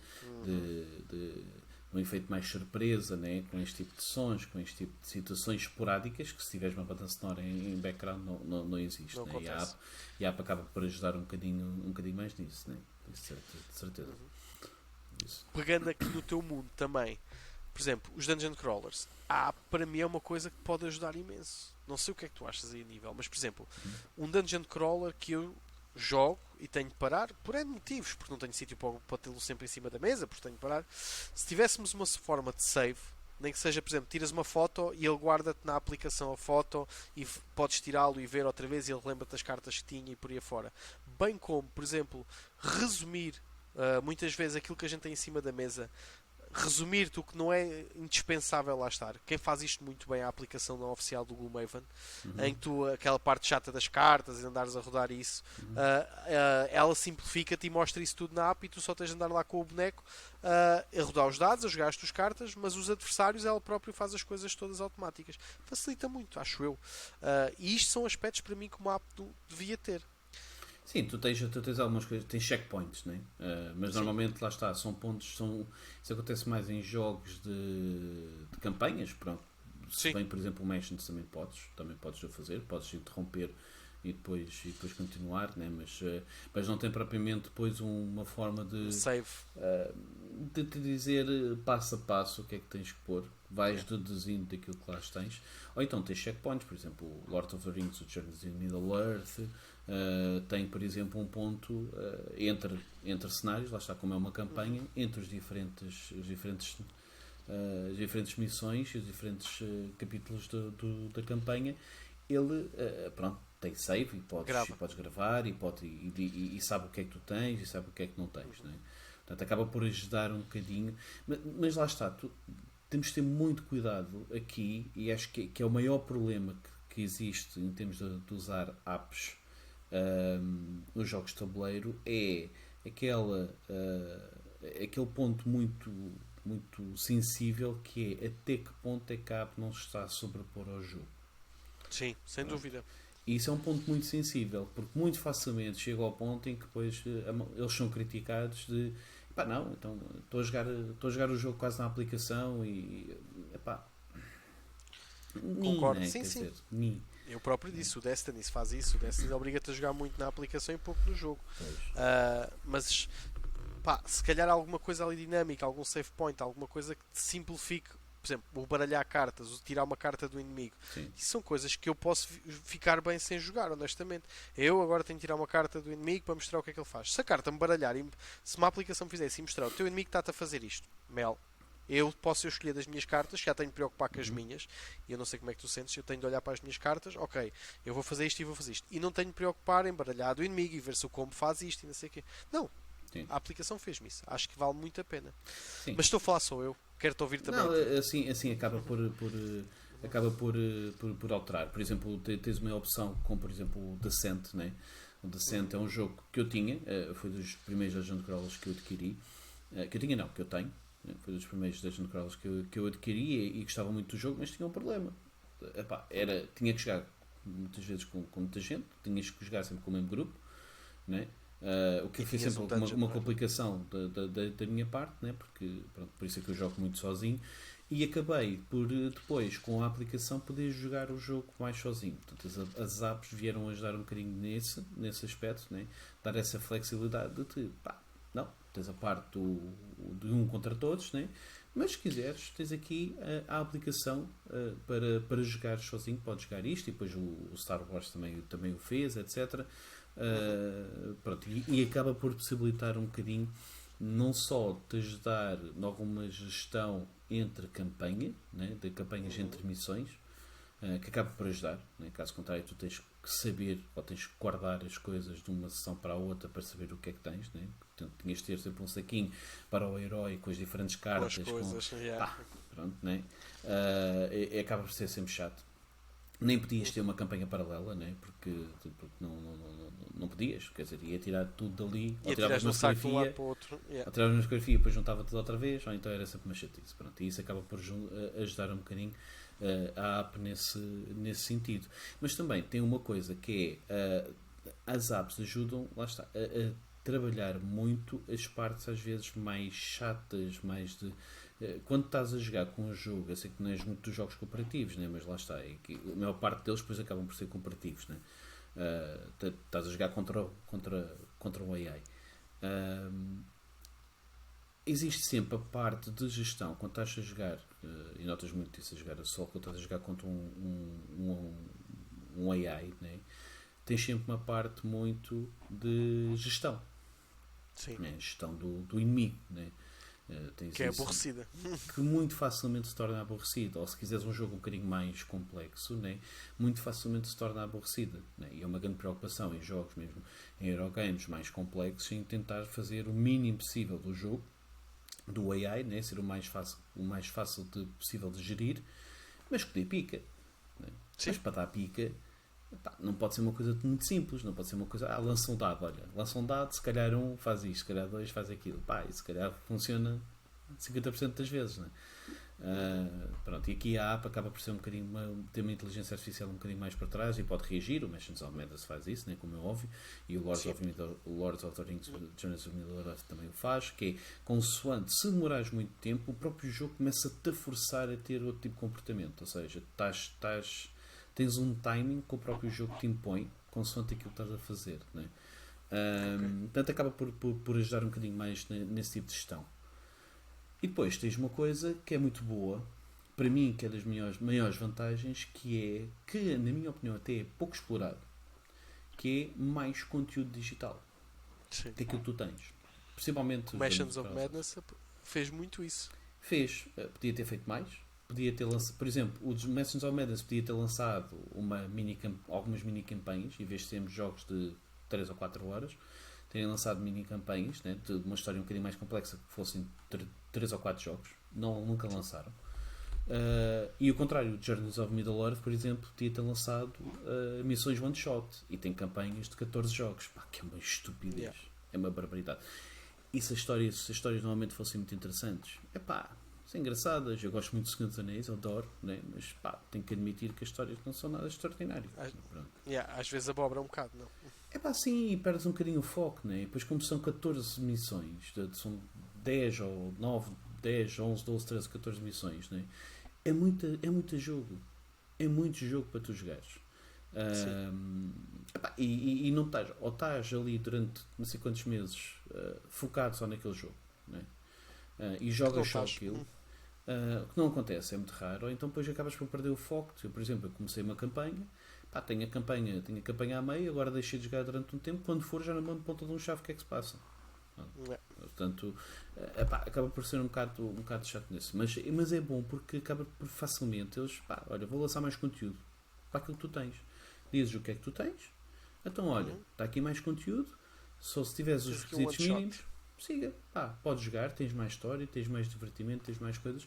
um efeito mais surpresa, né? Com este tipo de sons, com este tipo de situações esporádicas que, se tiveres uma banda sonora em background, não existe, Não né? acontece. E a app acaba por ajudar um bocadinho mais nisso, né? Isso, de certeza. Isso. Pegando aqui no teu mundo também, por exemplo, os Dungeon Crawlers. Para mim é uma coisa que pode ajudar imenso. Não sei o que é que tu achas aí a nível, mas por exemplo, um Dungeon Crawler que eu jogo e tenho de parar por N motivos, porque não tenho sítio para tê-lo sempre em cima da mesa, porque tenho de parar. Se tivéssemos uma forma de save, nem que seja, por exemplo, tiras uma foto e ele guarda-te na aplicação a foto e podes tirá-lo e ver outra vez e ele lembra-te das cartas que tinha e por aí afora. Bem como, por exemplo, resumir muitas vezes aquilo que a gente tem em cima da mesa, resumir-te o que não é indispensável lá estar. Quem faz isto muito bem é a aplicação não oficial do Gloomhaven, em que tu, aquela parte chata das cartas e andares a rodar isso, ela simplifica-te e mostra isso tudo na app, e tu só tens de andar lá com o boneco a rodar os dados, a jogar as tuas cartas, mas os adversários ela própria faz as coisas todas automáticas. Facilita muito, acho eu. E isto são aspectos para mim que uma app devia ter. Sim, tu tens algumas coisas, tens checkpoints, né? Mas Sim. normalmente lá está, são pontos, isso acontece mais em jogos de campanhas, pronto. Se Sim. bem, por exemplo, o Mansions também podes o fazer, podes interromper e depois continuar, né? Mas não tem propriamente depois uma forma Save. de te dizer passo a passo o que é que tens que pôr. Vais Yeah. deduzindo daquilo que lá tens. Ou então tens checkpoints, por exemplo, o Lord of the Rings, o Journeys in Middle-earth, tem, por exemplo, um ponto entre cenários, lá está, como é uma campanha, entre as diferentes missões e os diferentes capítulos da campanha. Ele, pronto, tem save e Grava. podes gravar e sabe o que é que tu tens e sabe o que é que não tens, não é? Portanto, acaba por ajudar um bocadinho, mas lá está, temos de ter muito cuidado aqui, e acho que é o maior problema que existe em termos de usar apps nos jogos de tabuleiro, é aquele ponto muito sensível, que é até que ponto é que a app não se está a sobrepor ao jogo. Sim, sem dúvida. E isso é um ponto muito sensível, porque muito facilmente chega ao ponto em que depois eles são criticados de pá, não, então estou a jogar o jogo quase na aplicação e epá, Concordo. né? Sim, Quer sim. dizer, ni. Eu próprio disse, o Destiny faz isso. O Destiny obriga-te a jogar muito na aplicação e pouco no jogo. Pois. Mas pá, se calhar alguma coisa ali dinâmica, algum save point, alguma coisa que te simplifique, por exemplo, o baralhar cartas, o tirar uma carta do inimigo. Sim. Isso são coisas que eu posso ficar bem sem jogar, honestamente. Eu agora tenho que tirar uma carta do inimigo para mostrar o que é que ele faz. Se a carta me baralhar, se uma aplicação me fizesse e mostrar o teu inimigo está-te a fazer isto, Mel, eu posso escolher das minhas cartas, já tenho de preocupar com as minhas, e eu não sei como é que tu sentes, eu tenho de olhar para as minhas cartas, ok, eu vou fazer isto e vou fazer isto. E não tenho de preocupar em baralhar do inimigo e ver se o combo faz isto e não sei o quê. Não, Sim. a aplicação fez-me isso. Acho que vale muito a pena. Sim. Mas estou a falar só eu. Quero-te ouvir também. Não, assim acaba por alterar. Por exemplo, tens uma opção como, por exemplo, o Descent, né? O Descent é um jogo que eu tinha, foi dos primeiros Dungeon Crawlers que eu adquiri. Que eu tinha não, que eu tenho. Foi dos primeiros Dungeon Crawlers que eu adquiri e gostava muito do jogo, mas tinha um problema. Epá, tinha que jogar muitas vezes com muita gente, tinhas que jogar sempre com o mesmo grupo, né? O que fez sempre uma complicação da minha parte, né? Porque pronto, por isso é que eu jogo muito sozinho, e acabei por depois, com a aplicação, poder jogar o jogo mais sozinho. Portanto, as apps vieram ajudar um bocadinho nesse aspecto, né? Dar essa flexibilidade de te, pá, não, tens a parte de um contra todos, né? Mas se quiseres, tens aqui a aplicação para jogar sozinho, podes jogar isto, e depois o Star Wars também o fez, etc. Pronto, e acaba por possibilitar um bocadinho não só te ajudar em alguma gestão entre campanha, né, de campanhas entre missões, que acaba por ajudar, né? Caso contrário, tu tens que saber ou tens que guardar as coisas de uma sessão para a outra para saber o que é que tens, né? Portanto, tinhas de ter sempre um saquinho para o herói com as diferentes Com cartas, as coisas, pá, pronto, né? Acaba por ser sempre chato. Nem podias ter uma campanha paralela, né? Porque não podias, quer dizer, ia tirar tudo dali, E ou tiravas atiras uma no saco de um lado fotografia, para o outro. ou tiravas uma fotografia e depois juntava tudo outra vez, ou então era sempre uma chatice. Pronto, e isso acaba por ajudar um bocadinho a app nesse sentido. Mas também tem uma coisa que é as apps ajudam, lá está, a trabalhar muito as partes às vezes mais chatas, mais de quando estás a jogar com um jogo, eu sei que não és muito dos jogos cooperativos, né? Mas lá está, que a maior parte deles depois acabam por ser cooperativos, né? Estás a jogar contra o AI. Existe sempre a parte de gestão quando estás a jogar, e notas muito isso a jogar a solo, quando estás a jogar contra um AI, né? Tens sempre uma parte muito de gestão, Sim. né? Gestão do inimigo, né? Tens Que é isso, aborrecida. que muito facilmente se torna aborrecida, ou se quiseres um jogo um bocadinho mais complexo, né? Muito facilmente se torna aborrecida, né? E é uma grande preocupação em jogos mesmo, em Eurogames mais complexos, em tentar fazer o mínimo possível do jogo, do AI, né? Ser o mais fácil possível de gerir, mas que dê pica, né? Mas para dar pica, pá, não pode ser uma coisa muito simples, não pode ser uma coisa, lança um dado, olha, lança um dado, se calhar um faz isto, se calhar dois faz aquilo, pá, e se calhar funciona 50% das vezes, né? Pronto, e aqui a app acaba por ser um bocadinho ter uma inteligência artificial um bocadinho mais para trás e pode reagir. O Mansions of Madness faz isso, né, como é óbvio, e o Lords of the Rings Journeys of Middle-earth também o faz, que é consoante, se demorares muito tempo, o próprio jogo começa-te a forçar a ter outro tipo de comportamento, ou seja, tens um timing que o próprio jogo te impõe consoante aquilo que estás a fazer, né? Portanto acaba por ajudar um bocadinho mais nesse tipo de gestão. E depois tens uma coisa que é muito boa, para mim, que é das maiores vantagens, que é, que na minha opinião até é pouco explorado, que é mais conteúdo digital. Sim. Que é aquilo que tu tens. Principalmente O os Mansions jogos of browsers. Madness fez muito isso. Fez, podia ter feito mais, podia ter lançado, por exemplo, o Mansions of Madness podia ter lançado algumas mini campanhas, em vez de termos jogos de 3 ou 4 horas, terem lançado mini campanhas, né, de uma história um bocadinho mais complexa, que fossem 3 ou 4 jogos. Nunca lançaram. E o contrário, o Journeys of Middle-earth, por exemplo, podia ter lançado missões one-shot e tem campanhas de 14 jogos. Pá, que é uma estupidez. É uma barbaridade. E se as histórias normalmente fossem muito interessantes, é pá, são engraçadas. Eu gosto muito de Senhor dos Anéis, eu adoro, né? Mas pá, tenho que admitir que as histórias não são nada extraordinárias. Às vezes abobra um bocado, não? É pá, sim, e perdes um bocadinho o foco, né? E depois, como são 14 missões, são 10 ou 9, 10, 11, 12, 13, 14 missões, né? É muito jogo. É muito jogo para tu jogares. Epá, e não estás, ou estás ali durante não sei quantos meses focado só naquele jogo, né? E jogas só aquilo. O que não acontece, é muito raro, ou então depois acabas por perder o foco. Eu, por exemplo, eu comecei uma campanha, pá, tenho a campanha a meio, agora deixei de jogar durante um tempo, quando for já na mão de ponta de um chave, o que é que se passa? Portanto, epá, acaba por ser um bocado chato nisso, mas é bom porque acaba por facilmente eles, pá, olha, vou lançar mais conteúdo para aquilo que tu tens, dizes o que é que tu tens, então olha, está aqui mais conteúdo, só se tiveres os requisitos mínimos, siga, pá, podes jogar, tens mais história, tens mais divertimento, tens mais coisas.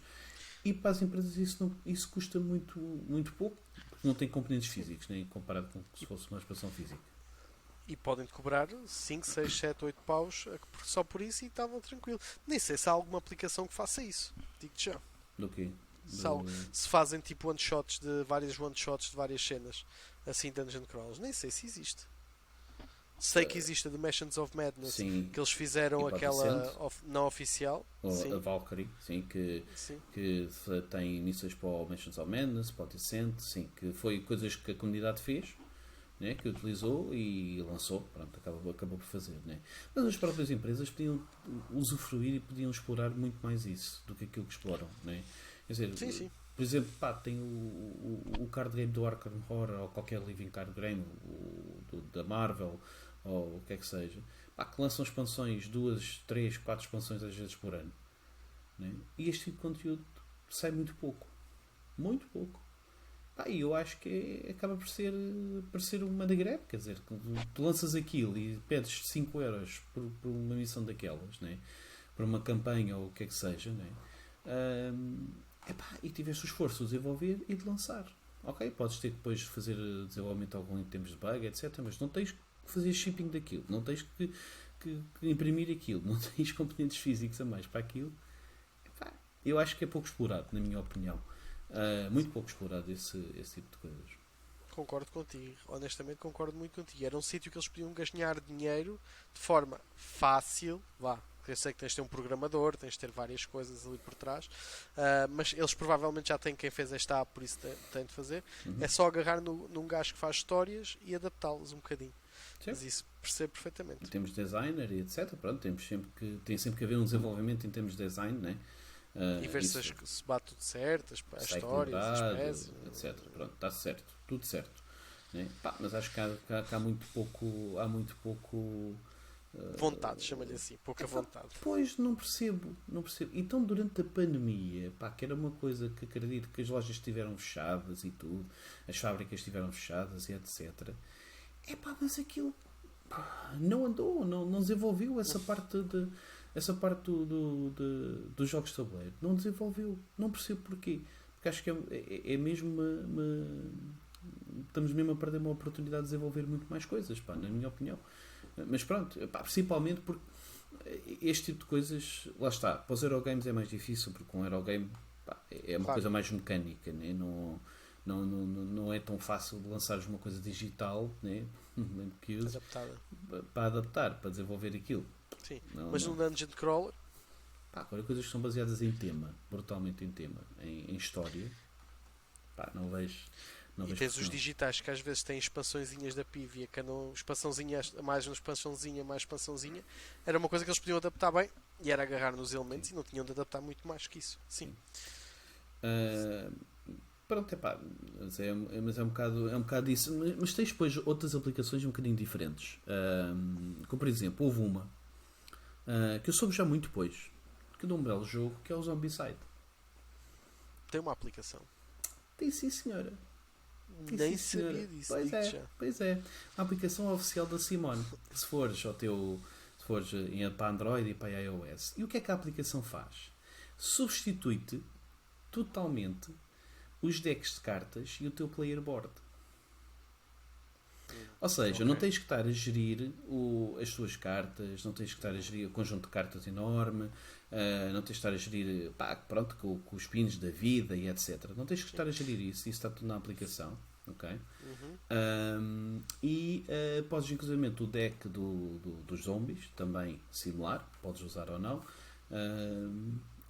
E para as empresas isso custa muito, muito pouco, porque não tem componentes físicos, nem comparado com se fosse uma expansão física. E podem-te cobrar 5, 6, 7, 8 paus só por isso e estavam tranquilo. Nem sei se há alguma aplicação que faça isso. Digo-te já. Do quê? Se fazem tipo one-shots de várias cenas, assim, Dungeon Crawls. Nem sei se existe. Sei que existe a The Mansions of Madness, sim, que eles fizeram aquela não oficial. Ou a Valkyrie, sim, que tem missões para o Mansions of Madness, para o Descent, sim, que foi coisas que a comunidade fez, né, que utilizou e lançou, pronto, acabou por fazer, né. Mas as próprias empresas podiam usufruir e podiam explorar muito mais isso do que aquilo que exploram, né. Quer dizer, Sim. por exemplo, pá, tem o card game do Arkham Horror ou qualquer living card game da Marvel ou o que é que seja, pá, que lançam expansões, 2, 3, 4 expansões às vezes por ano. Né? E este tipo de conteúdo sai muito pouco. Muito pouco. Pá, e eu acho que acaba por ser uma da greve. Quer dizer, tu lanças aquilo e pedes 5 euros por uma missão daquelas, né? Por uma campanha ou o que é que seja, né? Epá, e tiveste o esforço de desenvolver e de lançar. Ok, podes ter que depois fazer desenvolvimento algum em termos de bug, etc. Mas não tens que fazer shipping daquilo, não tens que imprimir aquilo, não tens componentes físicos a mais para aquilo. Epá, eu acho que é pouco explorado, na minha opinião. Muito pouco explorado esse tipo de coisas. Concordo contigo, honestamente concordo muito contigo. Era um sítio que eles podiam ganhar dinheiro de forma fácil, vá. Eu sei que tens de ter um programador, tens de ter várias coisas ali por trás, mas eles provavelmente já têm quem fez esta app, por isso têm de fazer. É só agarrar num gajo que faz histórias e adaptá-las um bocadinho. Sim. Mas isso percebo perfeitamente. Temos designer e etc. Pronto, tem sempre que haver um desenvolvimento em termos de design, né? E ver se bate tudo certo, as histórias, as peças, etc. Pronto, está certo, tudo certo. Né? Pá, mas acho que há muito pouco. Há muito pouco. Vontade, chama-lhe assim, pouca vontade. Pois, não percebo. Então, durante a pandemia, pá, que era uma coisa que acredito que as lojas estiveram fechadas e tudo, as fábricas estiveram fechadas e etc. É pá, mas aquilo não andou, não desenvolveu essa parte dos jogos de tabuleiro. Não desenvolveu. Não percebo porquê. Porque acho que é mesmo estamos mesmo a perder uma oportunidade de desenvolver muito mais coisas, pá, na minha opinião. Mas pronto, pá, principalmente porque este tipo de coisas, lá está, para os Eurogames é mais difícil, porque um Eurogame, pá, é uma coisa mais mecânica, né? Não é tão fácil de lançares uma coisa digital, né? Adaptada. Para adaptar, para desenvolver aquilo. Sim, mas no Dungeon Crawler, pá, agora coisas que são baseadas em tema, brutalmente em tema, em história, pá, não vejo. E tens os digitais que às vezes têm expansõezinhas da Pivia, que andam expansãozinhas, mais uma expansãozinha, mais expansãozinha. Era uma coisa que eles podiam adaptar bem e era agarrar nos elementos e não tinham de adaptar muito mais que isso. Sim. Pronto, é pá, mas é um bocado isso. Mas tens depois outras aplicações um bocadinho diferentes. Como por exemplo, houve uma que eu soube já muito depois, que deu um belo jogo, que é o Zombicide. Tem uma aplicação. Tem sim, senhora. Nem sabia disso. Pois é. A aplicação oficial da Simone. Se fores para Android e para iOS. E o que é que a aplicação faz? Substitui-te totalmente os decks de cartas e o teu player board. Ou seja, não tens que estar a gerir as tuas cartas, não tens que estar a gerir o conjunto de cartas enorme, não tens que estar a gerir pronto, com os pins da vida e etc. Não tens que estar a gerir isso está tudo na aplicação. Okay? E podes inclusivamente o deck dos zombies, também similar, podes usar ou não,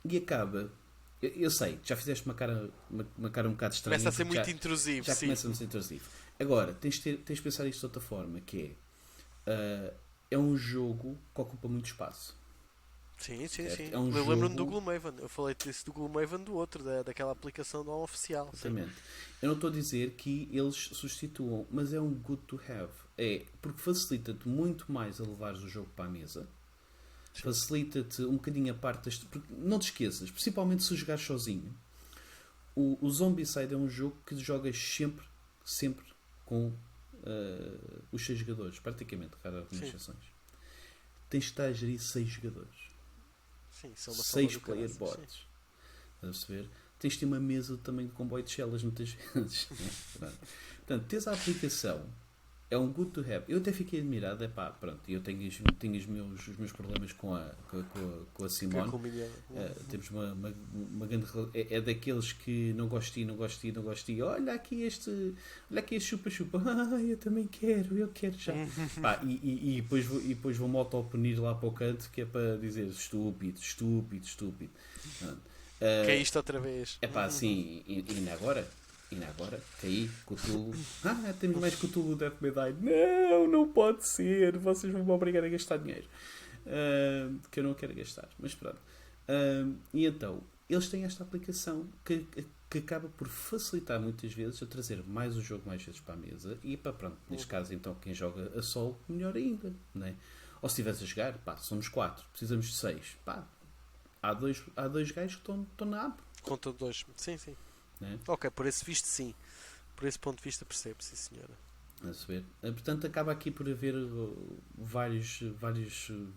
e acaba. Eu sei, já fizeste uma cara um bocado estranha. Começa a ser muito intrusivo. Já começa a ser intrusivo. Agora, tens de pensar isto de outra forma, que é um jogo que ocupa muito espaço. Sim. É um eu lembro-me do Gloomhaven. Eu falei disso do Gloomhaven do outro, daquela aplicação não oficial. Exatamente. Sim. Eu não estou a dizer que eles substituam, mas é um good to have. Porque facilita-te muito mais a levares o jogo para a mesa. Sim. Facilita-te um bocadinho a parte das... Porque não te esqueças, principalmente se jogares sozinho, o Zombicide é um jogo que jogas sempre com os 6 jogadores, praticamente, raro algumas exceções. Tens de estar a gerir 6 jogadores. Sim, são uma 6 player boards. Estás a perceber? Tens de ter uma mesa do tamanho de comboio de Chelas muitas vezes. Portanto, tens a aplicação, é um good to have. Eu até fiquei admirado, pronto, eu tenho os meus problemas com a Simone. Temos uma grande é daqueles que não gosto de olha aqui este chupa-chupa, eu também eu quero já. E depois vou-me auto-punir lá para o canto, que é para dizer estúpido. Que é isto outra vez. Sim, e ainda agora caí, Cthulhu. Temos mais Cthulhu Death May Die. Não pode ser. Vocês vão me obrigar a gastar dinheiro. Que eu não quero gastar. Mas pronto. E então, eles têm esta aplicação que acaba por facilitar muitas vezes a trazer mais o jogo mais vezes para a mesa. E pronto, neste caso, então, quem joga a solo, melhor ainda. Não é? Ou se estiveres a jogar, pá, somos 4, precisamos de 6. Pá, há dois gajos que estão na app. Conta dois. Sim, sim. Né? Ok, por esse visto sim. Por esse ponto de vista percebo, sim senhora. A saber. Portanto, acaba aqui por haver várias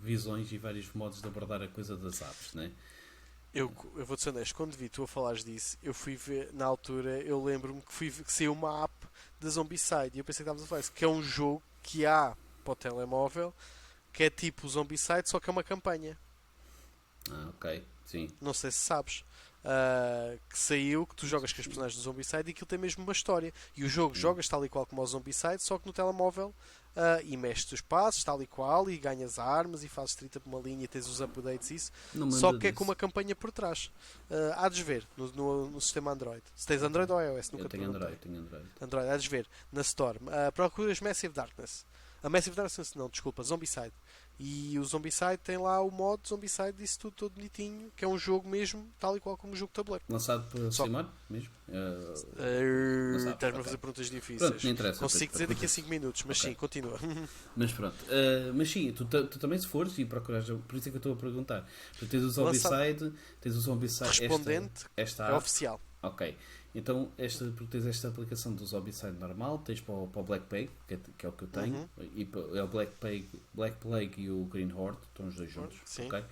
visões e vários modos de abordar a coisa das apps, né? Eu vou-te ser honesto, quando vi tu a falares disso, eu fui ver, na altura, eu lembro-me que saiu uma app da Zombicide e eu pensei que estavas a falar isso, que é um jogo que há para o telemóvel, que é tipo o Zombicide, só que é uma campanha. Ok, sim. Não sei se sabes. Que saiu, que tu jogas com os personagens do Zombicide e aquilo tem mesmo uma história. E o jogo jogas tal e qual como o Zombicide, só que no telemóvel e mexes os passos tal e qual e ganhas armas e fazes 30 por uma linha e tens os updates isso. Não me Só lembro que é disso. com uma campanha por trás. Há de ver no sistema Android. Se tens Android ou iOS, nunca Eu te tenho perguntei. Android, tenho Android. Android, há de ver na Store. Procuras Massive Darkness. A Massive Darkness, não, desculpa, Zombicide. E o Zombicide tem lá o modo Zombicide, disse tudo todo bonitinho, que é um jogo mesmo, tal e qual como um jogo de tabuleiro. Lançado por Só- Simon mesmo? Sabes, Estás-me a ok. fazer perguntas Pronto, difíceis. não interessa. Consigo dizer daqui a 5 minutos, mas Ok. sim, continua. Mas pronto. Mas sim, tu também se fores e procurares, por isso é que eu estou a perguntar. Tu tens o Lançado- Zombicide, Respondente esta é app. oficial. Ok. Então, porque tens esta aplicação do Zombicide normal, tens para o Black Plague, que é o que eu tenho, Uhum. e é o Black Plague e o Green Horde, estão os dois juntos. Sim. Ok?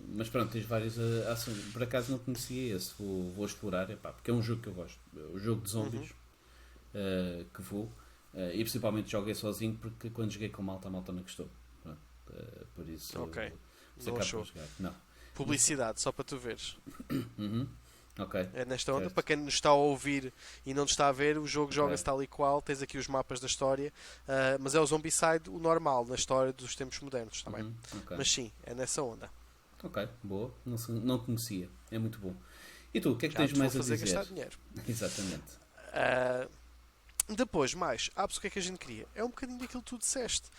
Mas pronto, tens várias ações. Por acaso não conhecia esse, vou explorar, epá, porque é um jogo que eu gosto. O jogo de zombies que vou. E principalmente joguei sozinho porque quando joguei com malta, a malta não gostou. Pronto, por isso, Ok. isso Não acabo achou. por jogar. Não. Publicidade, só para tu veres. Uhum. Ok. É nesta onda, Certo. para quem nos está a ouvir e não nos está a ver, o jogo Ok. joga-se tal e qual, tens aqui os mapas da história, mas é o Zombicide o normal, na história dos tempos modernos, está bem? Uhum. Ok. Mas sim, é nessa onda. Ok, boa. Não conhecia. É muito bom. E tu, o que é que Já tens te vou mais a fazer dizer? gastar dinheiro. Exatamente. Ah, Depois, mais, o que é que a gente queria? É um bocadinho daquilo que tu disseste.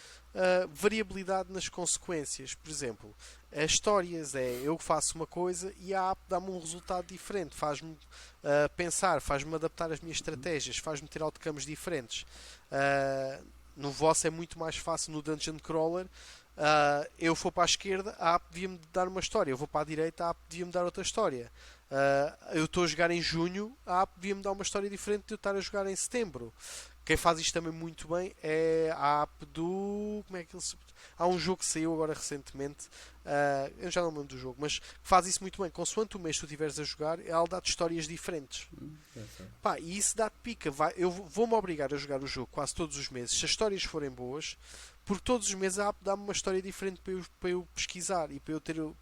Variabilidade nas consequências. Por exemplo, as histórias é eu faço uma coisa e a app dá-me um resultado diferente, faz-me pensar, faz-me adaptar as minhas estratégias, faz-me ter outcomes diferentes. No vosso é muito mais fácil no Dungeon Crawler. Eu vou para a esquerda, a app devia-me dar uma história. Eu vou para a direita, a app devia-me dar outra história. Eu estou a jogar em junho, a app devia-me dar uma história diferente de eu estar a jogar em setembro. Quem faz isto também muito bem é a app do. Como é que ele se. Há um jogo que saiu agora recentemente, eu já não me lembro do jogo, mas faz isso muito bem. Consoante o mês que tu estiveres a jogar, ela dá-te histórias diferentes. Já sei. Pá, e isso dá-te pica. Eu vou-me obrigar a jogar o jogo quase todos os meses, se as histórias forem boas, porque todos os meses a app dá-me uma história diferente para eu pesquisar e para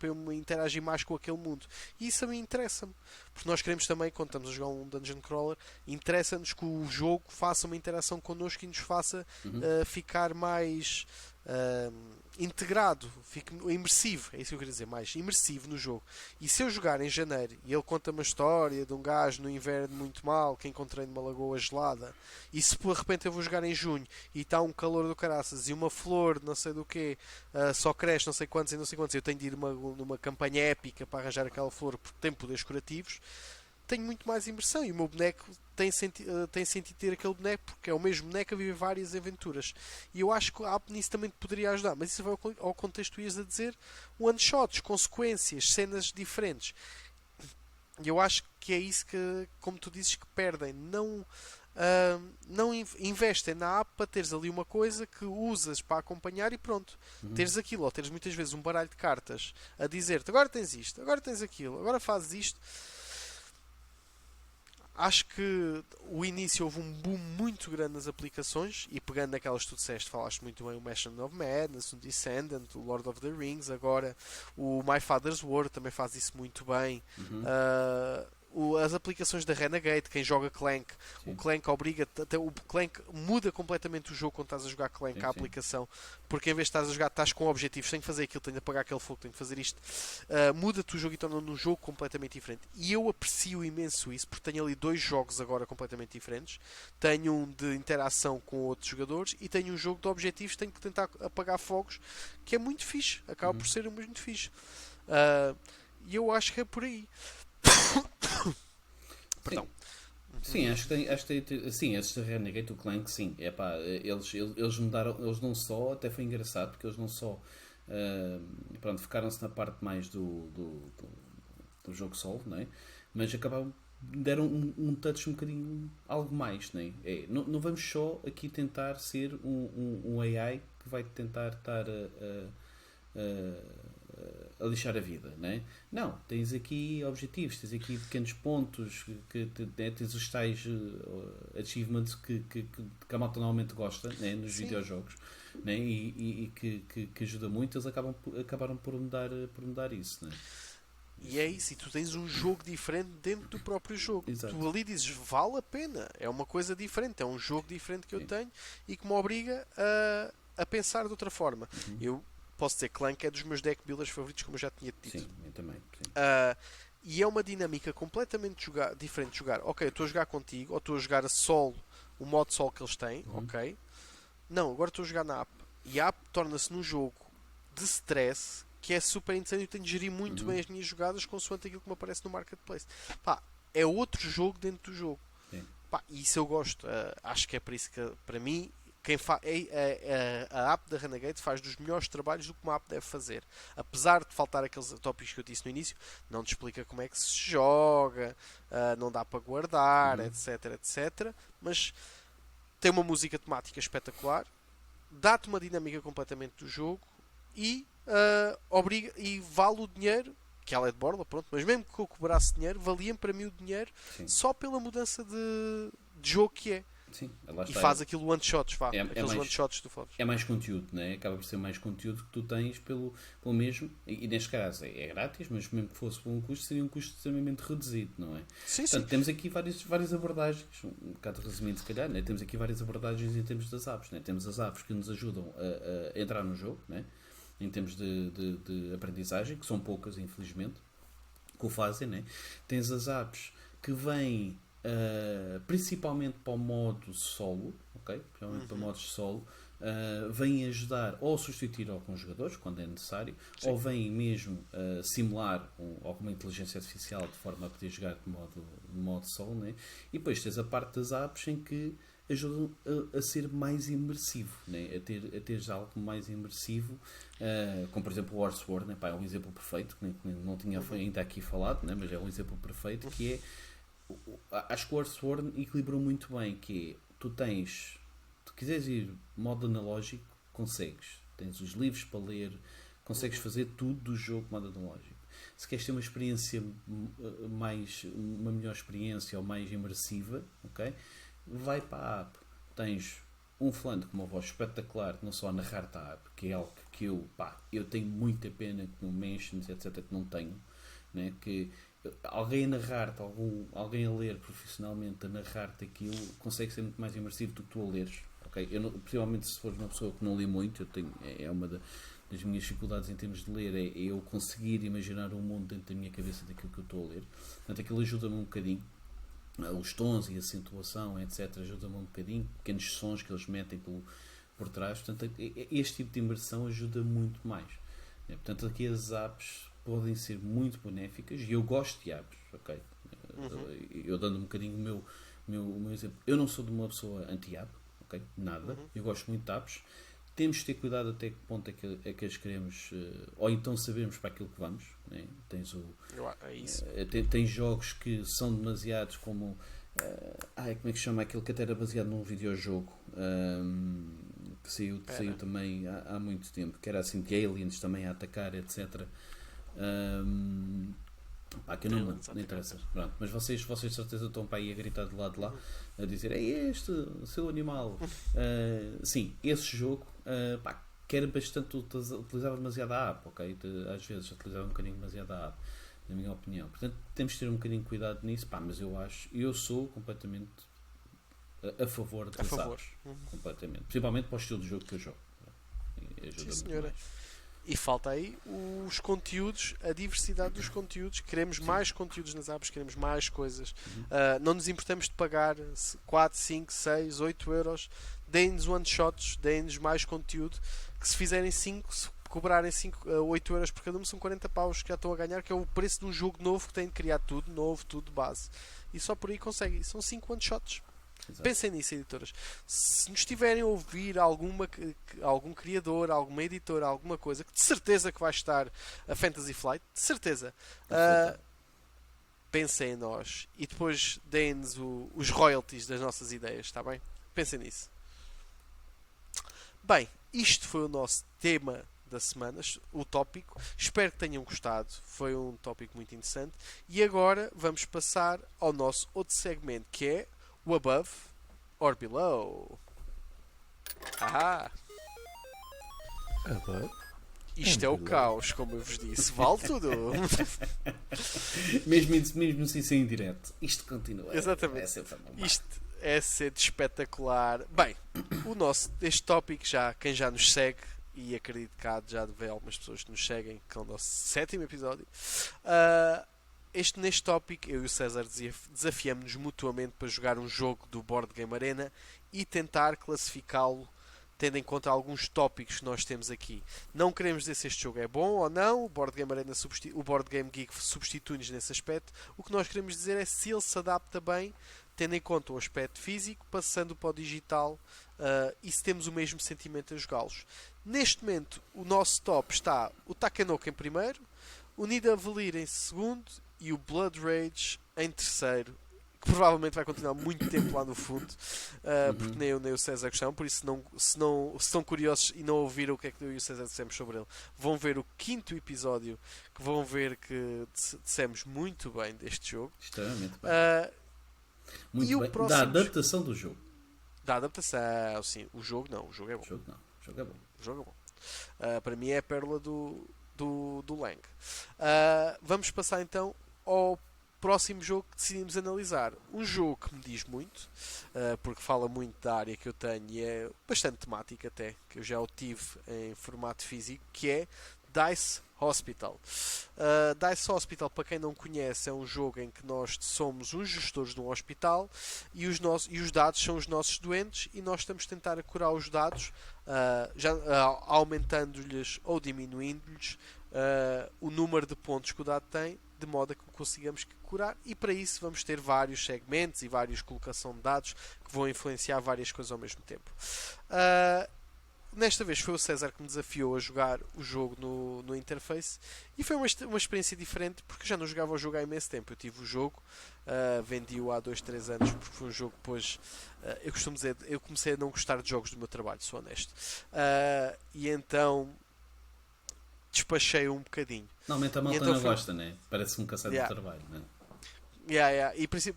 eu me interagir mais com aquele mundo. E isso a mim interessa-me. Porque nós queremos também, quando estamos a jogar um Dungeon Crawler, interessa-nos que o jogo faça uma interação connosco e nos faça ficar mais integrado, fique imersivo, é isso que eu queria dizer, mais imersivo no jogo. E se eu jogar em janeiro e ele conta uma história de um gajo no inverno muito mal que encontrei numa lagoa gelada, e se de repente eu vou jogar em junho e está um calor do caraças e uma flor, não sei do que, só cresce não sei quantos e não sei quantos, eu tenho de ir numa campanha épica para arranjar aquela flor porque tem poderes curativos, tenho muito mais imersão e o meu boneco tem sentido ter aquele boneco porque é o mesmo boneco a viver várias aventuras. E eu acho que a app nisso também te poderia ajudar, mas isso vai ao contexto que tu ias a dizer, one-shots, consequências, cenas diferentes. E eu acho que é isso que, como tu dizes, que perdem. Não investem na app para teres ali uma coisa que usas para acompanhar e pronto. Teres aquilo, ou teres muitas vezes um baralho de cartas a dizer-te agora tens isto, agora tens aquilo, agora fazes isto. Acho que o início houve um boom muito grande nas aplicações e pegando naquelas que tu disseste, falaste muito bem o Mansion of Madness, o Descendant, o Lord of the Rings, agora o My Father's War também faz isso muito bem. As aplicações da Renegade, quem joga Clank, Sim. o Clank obriga-te, até o Clank muda completamente o jogo quando estás a jogar Clank, Sim, a sim. aplicação, porque em vez de estás a jogar, estás com objetivos, tenho que fazer aquilo, tenho de apagar aquele fogo, tenho de fazer isto, muda-te o jogo e torna-no um jogo completamente diferente. E eu aprecio imenso isso, porque tenho ali dois jogos agora completamente diferentes. Tenho um de interação com outros jogadores e tenho um jogo de objetivos, tenho que tentar apagar fogos, que é muito fixe, acaba por ser muito fixe. E eu acho que é por aí. Perdão. Sim, acho que tem, sim, esses da Renegade, o Clank, sim, é pá, eles mudaram, eles não só, até foi engraçado, porque eles não só, pronto, focaram-se na parte mais do jogo solo, não é? Mas acabaram, deram um touch um bocadinho, algo mais, não é? Não vamos só aqui tentar ser um AI que vai tentar estar a lixar a vida, não é? Não, tens aqui objetivos, tens aqui pequenos pontos, tens os tais achievements que a malta normalmente gosta, né, nos Sim. videojogos, né, e que ajuda muito. Eles acabaram por mudar isso, né? E é isso, e tu tens um jogo diferente dentro do próprio jogo. Exato. Tu ali dizes, vale a pena, é uma coisa diferente, é um jogo diferente que eu Sim. tenho e que me obriga a pensar de outra forma. Eu posso dizer que Clank é dos meus deck builders favoritos, como eu já tinha dito. Sim, eu também. Sim. E é uma dinâmica completamente diferente de jogar. Ok, eu estou a jogar contigo, ou estou a jogar a solo, o modo solo que eles têm, ok? Não, agora estou a jogar na app. E a app torna-se num jogo de stress que é super interessante. Eu tenho de gerir muito bem as minhas jogadas consoante aquilo que me aparece no Marketplace. Pá, é outro jogo dentro do jogo. Sim. Pá, e isso eu gosto. Acho que é por isso que, para mim, a app da Renegade faz dos melhores trabalhos do que uma app deve fazer. Apesar de faltar aqueles tópicos que eu disse no início, não te explica como é que se joga, não dá para guardar, etc, etc. Mas tem uma música temática espetacular, dá-te uma dinâmica completamente do jogo e obriga e vale o dinheiro, que ela é de borla, pronto, mas mesmo que eu cobrasse dinheiro, valia para mim o dinheiro. Sim. Só pela mudança de jogo que é. Sim, lá E está. faz aquilo one-shots, aqueles mais- one-shots que tu falas. É mais conteúdo, né? Acaba por ser mais conteúdo que tu tens pelo mesmo, e neste caso é grátis, mas mesmo que fosse por um custo, seria um custo extremamente reduzido, não é? Sim, sim. Portanto, temos aqui várias abordagens, um bocado resumindo se calhar, né? Temos aqui várias abordagens em termos das apps, né? Temos as apps que nos ajudam a entrar no jogo, né? Em termos de aprendizagem, que são poucas, infelizmente, que o fazem, né? Tens as apps que vêm principalmente para o modo solo, ok? Principalmente para modos solo, vêm ajudar ou substituir alguns jogadores quando é necessário, ou vêm mesmo simular alguma inteligência artificial de forma a poder jogar de modo solo, né? E depois tens a parte das apps em que ajudam a ser mais imersivo, né? a ter algo mais imersivo, como por exemplo o Warsword, né? Pá, é um exemplo perfeito, que não tinha ainda aqui falado, né? Mas é um exemplo perfeito, que é, acho que o Warsword equilibrou muito bem, que é, tu quiseres ir modo analógico, consegues, tens os livros para ler, consegues fazer tudo do jogo modo analógico. Se queres ter uma experiência uma melhor experiência ou mais imersiva, ok? Vai para a app. Tens um falante com uma voz espetacular, não só a narrar-te a app, que é algo que eu tenho muita pena que no Mentions, etc, que não tenho, né? Que alguém a narrar-te, alguém a ler profissionalmente, a narrar-te aquilo, consegue ser muito mais imersivo do que tu a leres, ok? Possivelmente se fores uma pessoa que não lê muito, é uma das minhas dificuldades em termos de ler, é eu conseguir imaginar um mundo dentro da minha cabeça daquilo que eu estou a ler. Portanto, aquilo ajuda-me um bocadinho. Os tons e a acentuação, etc, ajuda-me um bocadinho, pequenos sons que eles metem por trás. Portanto, este tipo de imersão ajuda muito mais. Portanto, aqui as apps podem ser muito benéficas e eu gosto de apps, ok? Eu dando um bocadinho o meu exemplo. Eu não sou de uma pessoa anti-app, ok? Nada. Eu gosto muito de apps. Temos de ter cuidado até que ponto é que as queremos, ou então sabermos para aquilo que vamos, né? É isso. Tem jogos que são demasiados, como como é que chama aquele que até era baseado num videojogo, que saiu também há muito tempo, que era assim de aliens também a atacar, etc. Que eu não interessa. Pronto, mas vocês de certeza estão para aí a gritar de lado de lá, a dizer: é este, seu animal. Sim, esse jogo que era bastante, utilizava demasiado a app, ok? Às vezes utilizava um bocadinho demasiado a app, na minha opinião. Portanto, temos de ter um bocadinho de cuidado nisso, mas eu sou completamente a favor das apps, completamente, principalmente para o estilo de jogo que eu jogo. Ajuda muito mais. E falta aí os conteúdos, a diversidade dos conteúdos. Queremos mais conteúdos nas apps, queremos mais coisas. Não nos importamos de pagar 4, 5, 6, 8 euros. Deem-nos one-shots, deem-nos mais conteúdo. Que se fizerem 5, cobrarem 8 euros por cada um, são 40 paus que já estão a ganhar, que é o preço de um jogo novo que tem de criar tudo novo, tudo de base. E só por aí consegue. São 5 one-shots. Exato. Pensem nisso, editoras. Se nos estiverem a ouvir algum criador, alguma editora, alguma coisa, que de certeza que vai estar a Fantasy Flight, de certeza, pensem em nós e depois deem-nos os royalties das nossas ideias, está bem? Pensem nisso. Bem, isto foi o nosso tema da semana, o tópico. Espero que tenham gostado. Foi um tópico muito interessante. E agora vamos passar ao nosso outro segmento, que é o Above or Below. Ahá! Above. Isto é o caos, como eu vos disse. Vale tudo. mesmo sem ser indireto, isto continua. Exatamente. É sempre bom. Isto é ser espetacular. Bem, este tópico quem já nos segue, e acredito que há já de ver algumas pessoas que nos seguem, que é o nosso 7º episódio. Neste tópico, eu e o César desafiamos-nos mutuamente para jogar um jogo do Board Game Arena e tentar classificá-lo tendo em conta alguns tópicos que nós temos aqui. Não queremos dizer se este jogo é bom ou não, o Board Game Arena o Board Game Geek substitui-nos nesse aspecto. O que nós queremos dizer é se ele se adapta bem, tendo em conta o aspecto físico, passando para o digital, e se temos o mesmo sentimento a jogá-los. Neste momento, o nosso top está o Takenoko em primeiro, o Nidavellir em segundo e o Blood Rage em terceiro, que provavelmente vai continuar muito tempo lá no fundo, porque nem eu nem o César gostam. Por isso, se estão curiosos e não ouviram o que é que eu e o César dissemos sobre ele, vão ver o 5º episódio, que vão ver que dissemos muito bem deste jogo. Extremamente bem. Muito e bem. O próximo... Da adaptação do jogo. Da adaptação, sim. O jogo não, o jogo é bom. O jogo não, o jogo é bom. O jogo é bom. Para mim é a pérola do Lang. Vamos passar então ao próximo jogo que decidimos analisar. Um jogo que me diz muito, porque fala muito da área que eu tenho e é bastante temática até, que eu já o tive em formato físico, que é Dice Hospital. Dice Hospital, para quem não conhece, é um jogo em que nós somos os gestores de um hospital e os dados são os nossos doentes e nós estamos a tentar curar os dados, aumentando-lhes ou diminuindo-lhes o número de pontos que o dado tem, de modo a que consigamos curar, e para isso vamos ter vários segmentos e várias colocação de dados que vão influenciar várias coisas ao mesmo tempo. Nesta vez foi o César que me desafiou a jogar o jogo no interface e foi uma experiência diferente, porque já não jogava o jogo há imenso tempo. Eu tive o jogo, vendi-o há 2-3 anos, porque foi um jogo que depois, eu costumo dizer, eu comecei a não gostar de jogos do meu trabalho, sou honesto, e então despachei um bocadinho. Normalmente a malta então não gosta, né? Parece um cansado Yeah. de trabalho, né? E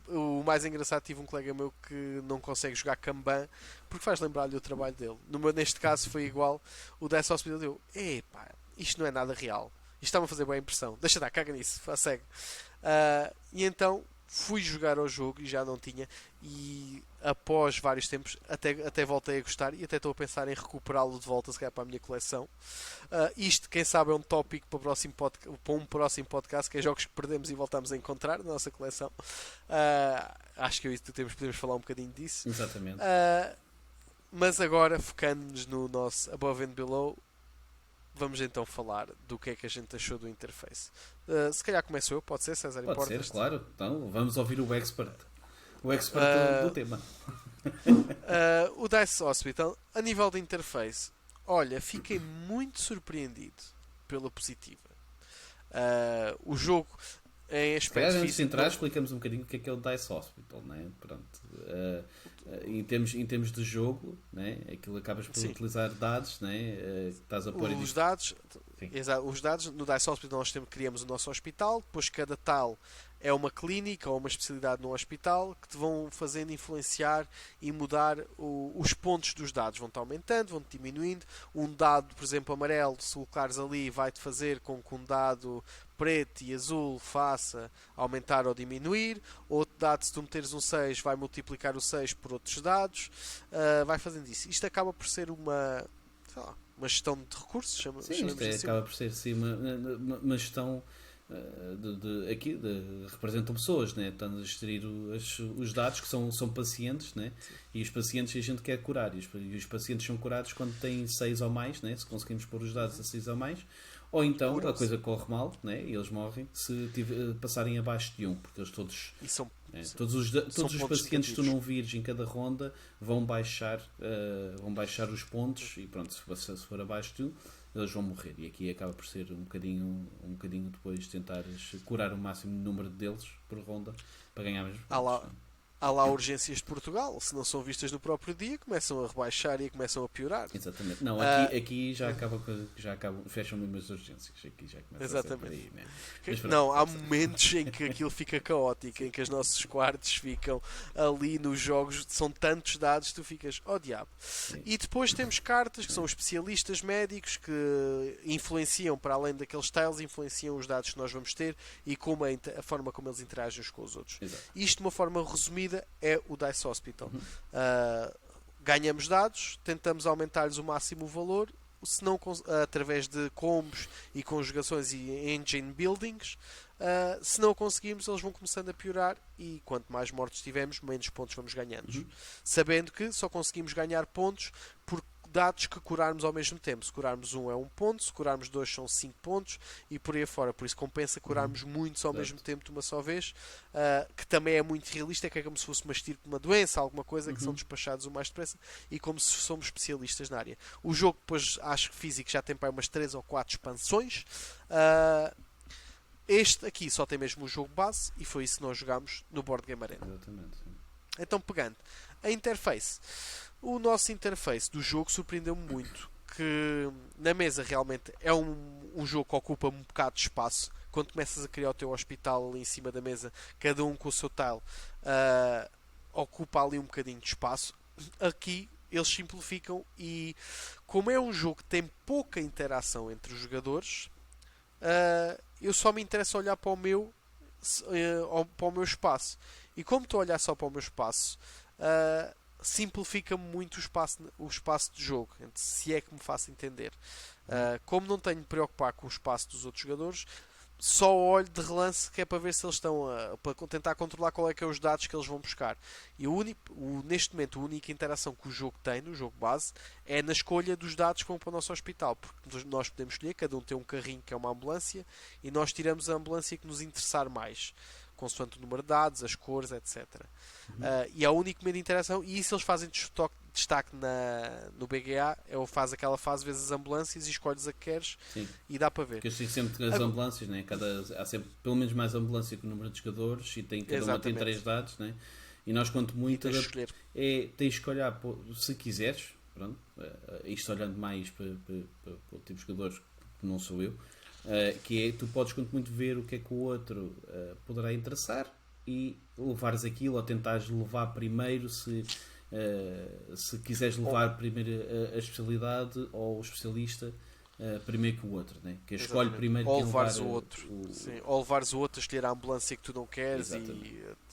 o mais engraçado, tive um colega meu que não consegue jogar Kanban porque faz lembrar-lhe o trabalho dele. Neste caso foi igual. O Dice Hospital deu: epá, isto não é nada real, isto está-me a fazer boa impressão, deixa dar, caga nisso, segue. E então fui jogar ao jogo e já não tinha, e após vários tempos até voltei a gostar e até estou a pensar em recuperá-lo de volta, se calhar, para a minha coleção. Isto, quem sabe, é um tópico para um próximo podcast, que é jogos que perdemos e voltamos a encontrar na nossa coleção. Acho que eu e tu podemos falar um bocadinho disso. Exatamente. Mas agora, focando-nos no nosso Above and Below, vamos então falar do que é que a gente achou do interface. Se calhar começo eu, pode ser, César? Pode ser, claro. Então vamos ouvir o expert do tema. O Dice Hospital, a nível de interface, olha, fiquei muito surpreendido pela positiva. O jogo em aspecto Antes de físico, entrar, explicamos um bocadinho o que é o Dice Hospital, né? Pronto. Em termos de jogo, né? Aquilo acabas por utilizar dados, né? Estás a pôr os dados. Exato, os dados no Dice Hospital nós criamos o nosso hospital, depois cada tal é uma clínica ou uma especialidade no hospital que te vão fazendo influenciar e mudar os pontos dos dados. Vão-te aumentando, vão-te diminuindo. Um dado, por exemplo, amarelo, se colocares ali, vai-te fazer com que um dado preto e azul faça aumentar ou diminuir. Outro dado, se tu meteres um 6, vai multiplicar o 6 por outros dados. Vai fazendo isso. Isto acaba por ser uma gestão de recursos, Sim, isto assim. acaba por ser sim, uma gestão representam pessoas, né? Estão a gerir os dados que são pacientes, né? E os pacientes a gente quer curar. E os pacientes são curados quando têm 6 ou mais, né? Se conseguimos pôr os dados a 6 ou mais. Ou então a coisa corre mal, né? E eles morrem se passarem abaixo de 1, porque eles todos. E são, Todos os pacientes que tu não vires em cada ronda vão baixar os pontos e pronto, se for abaixo de 1, eles vão morrer. E aqui acaba por ser um bocadinho depois tentares curar o máximo número deles por ronda para ganhar mesmo pontos. Há lá urgências de Portugal, se não são vistas no próprio dia, começam a rebaixar e começam a piorar. Exatamente. Não, aqui já acabam, fecham mesmo as urgências. Aqui já começa exatamente. a ser por aí, né? Não, há momentos em que aquilo fica caótico, em que os nossos quartos ficam ali nos jogos, são tantos dados, tu ficas, oh diabo. Sim. E depois temos cartas que são especialistas médicos que influenciam, para além daqueles tiles, influenciam os dados que nós vamos ter e como a forma como eles interagem uns com os outros. Exato. Isto, de uma forma resumida, é o Dice Hospital. Ganhamos dados, tentamos aumentar-lhes o máximo o valor, se não através de combos e conjugações e engine buildings. Se não conseguimos, eles vão começando a piorar e quanto mais mortos tivermos, menos pontos vamos ganhando. Sabendo que só conseguimos ganhar pontos por dados que curarmos ao mesmo tempo. Se curarmos 1 é 1 ponto, se curarmos 2 são 5 pontos e por aí afora. Por isso compensa curarmos muitos ao mesmo tempo de uma só vez, que também é muito realista, que é como se fosse uma estirpe de uma doença, alguma coisa, que são despachados o mais depressa e como se somos especialistas na área. O jogo, depois, acho que físico já tem para umas 3 ou 4 expansões. Este aqui só tem mesmo o jogo base e foi isso que nós jogámos no Board Game Arena. Exatamente. Sim. Então, pegando a interface, o nosso interface do jogo surpreendeu-me muito, que na mesa realmente é um jogo que ocupa um bocado de espaço. Quando começas a criar o teu hospital ali em cima da mesa, cada um com o seu tile, ocupa ali um bocadinho de espaço. Aqui eles simplificam e como é um jogo que tem pouca interação entre os jogadores, eu só me interessa olhar para o meu espaço. E como estou a olhar só para o meu espaço, simplifica-me muito o espaço de jogo, se é que me faço entender. Como não tenho de me preocupar com o espaço dos outros jogadores, só olho de relance, que é para ver se eles estão para tentar controlar qual é que é os dados que eles vão buscar. E neste momento a única interação que o jogo tem no jogo base é na escolha dos dados que vão para o nosso hospital, porque nós podemos escolher, cada um tem um carrinho que é uma ambulância e nós tiramos a ambulância que nos interessar mais, consoante o número de dados, as cores, etc. E é o único meio de interação, e isso eles fazem destaque no BGA, faz aquela fase, vezes as ambulâncias e escolhes a que queres. Sim. E dá para ver. Porque eu sei sempre as ambulâncias, né? Há sempre pelo menos mais ambulância que o número de jogadores e cada uma tem 3 dados, né? E nós, quanto muito, tens que olhar, se quiseres, pronto, isto olhando mais para o tipo de jogadores que não sou eu, que é, tu podes, quanto muito, ver o que é que o outro poderá interessar e levares aquilo, ou tentares levar primeiro, se quiseres levar primeiro a especialidade ou o especialista primeiro que o outro, né? Que escolhe primeiro ou que levares o outro. Ou levares o outro a escolher a ambulância que tu não queres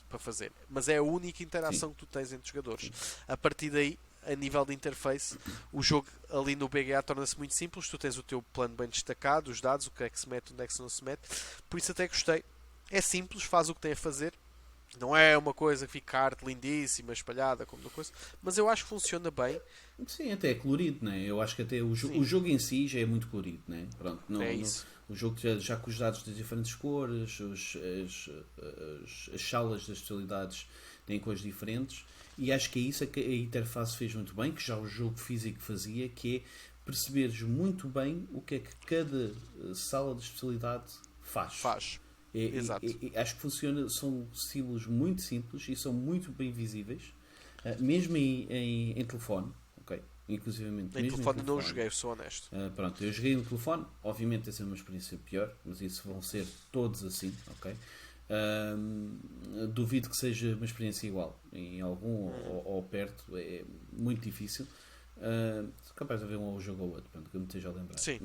para fazer. Mas é a única interação que tu tens entre os jogadores. Sim. A partir daí, a nível de interface, o jogo ali no BGA torna-se muito simples. Tu tens o teu plano bem destacado, os dados, o que é que se mete, onde é que não se mete. Por isso até gostei. É simples, faz o que tem a fazer. Não é uma coisa que fica arte lindíssima, espalhada, como uma coisa, mas eu acho que funciona bem. Sim, até é colorido, né? Eu acho que até o jogo em si já é muito colorido, né? Pronto, isso. O jogo já com os dados das diferentes cores, as salas das especialidades têm cores diferentes, e acho que é isso que a interface fez muito bem, que já o jogo físico fazia, que é perceberes muito bem o que é que cada sala de especialidade faz. Exato. Acho que funciona, são símbolos muito simples e são muito bem visíveis, mesmo em telefone, ok? Inclusivamente Em mesmo telefone não joguei, sou honesto. Pronto, eu joguei no telefone, obviamente essa é uma experiência pior, mas isso vão ser todos assim, ok? Duvido que seja uma experiência igual em algum ou perto, é muito difícil. Capaz de haver um jogo ou outro, pronto, que eu me esteja a lembrar. Sim.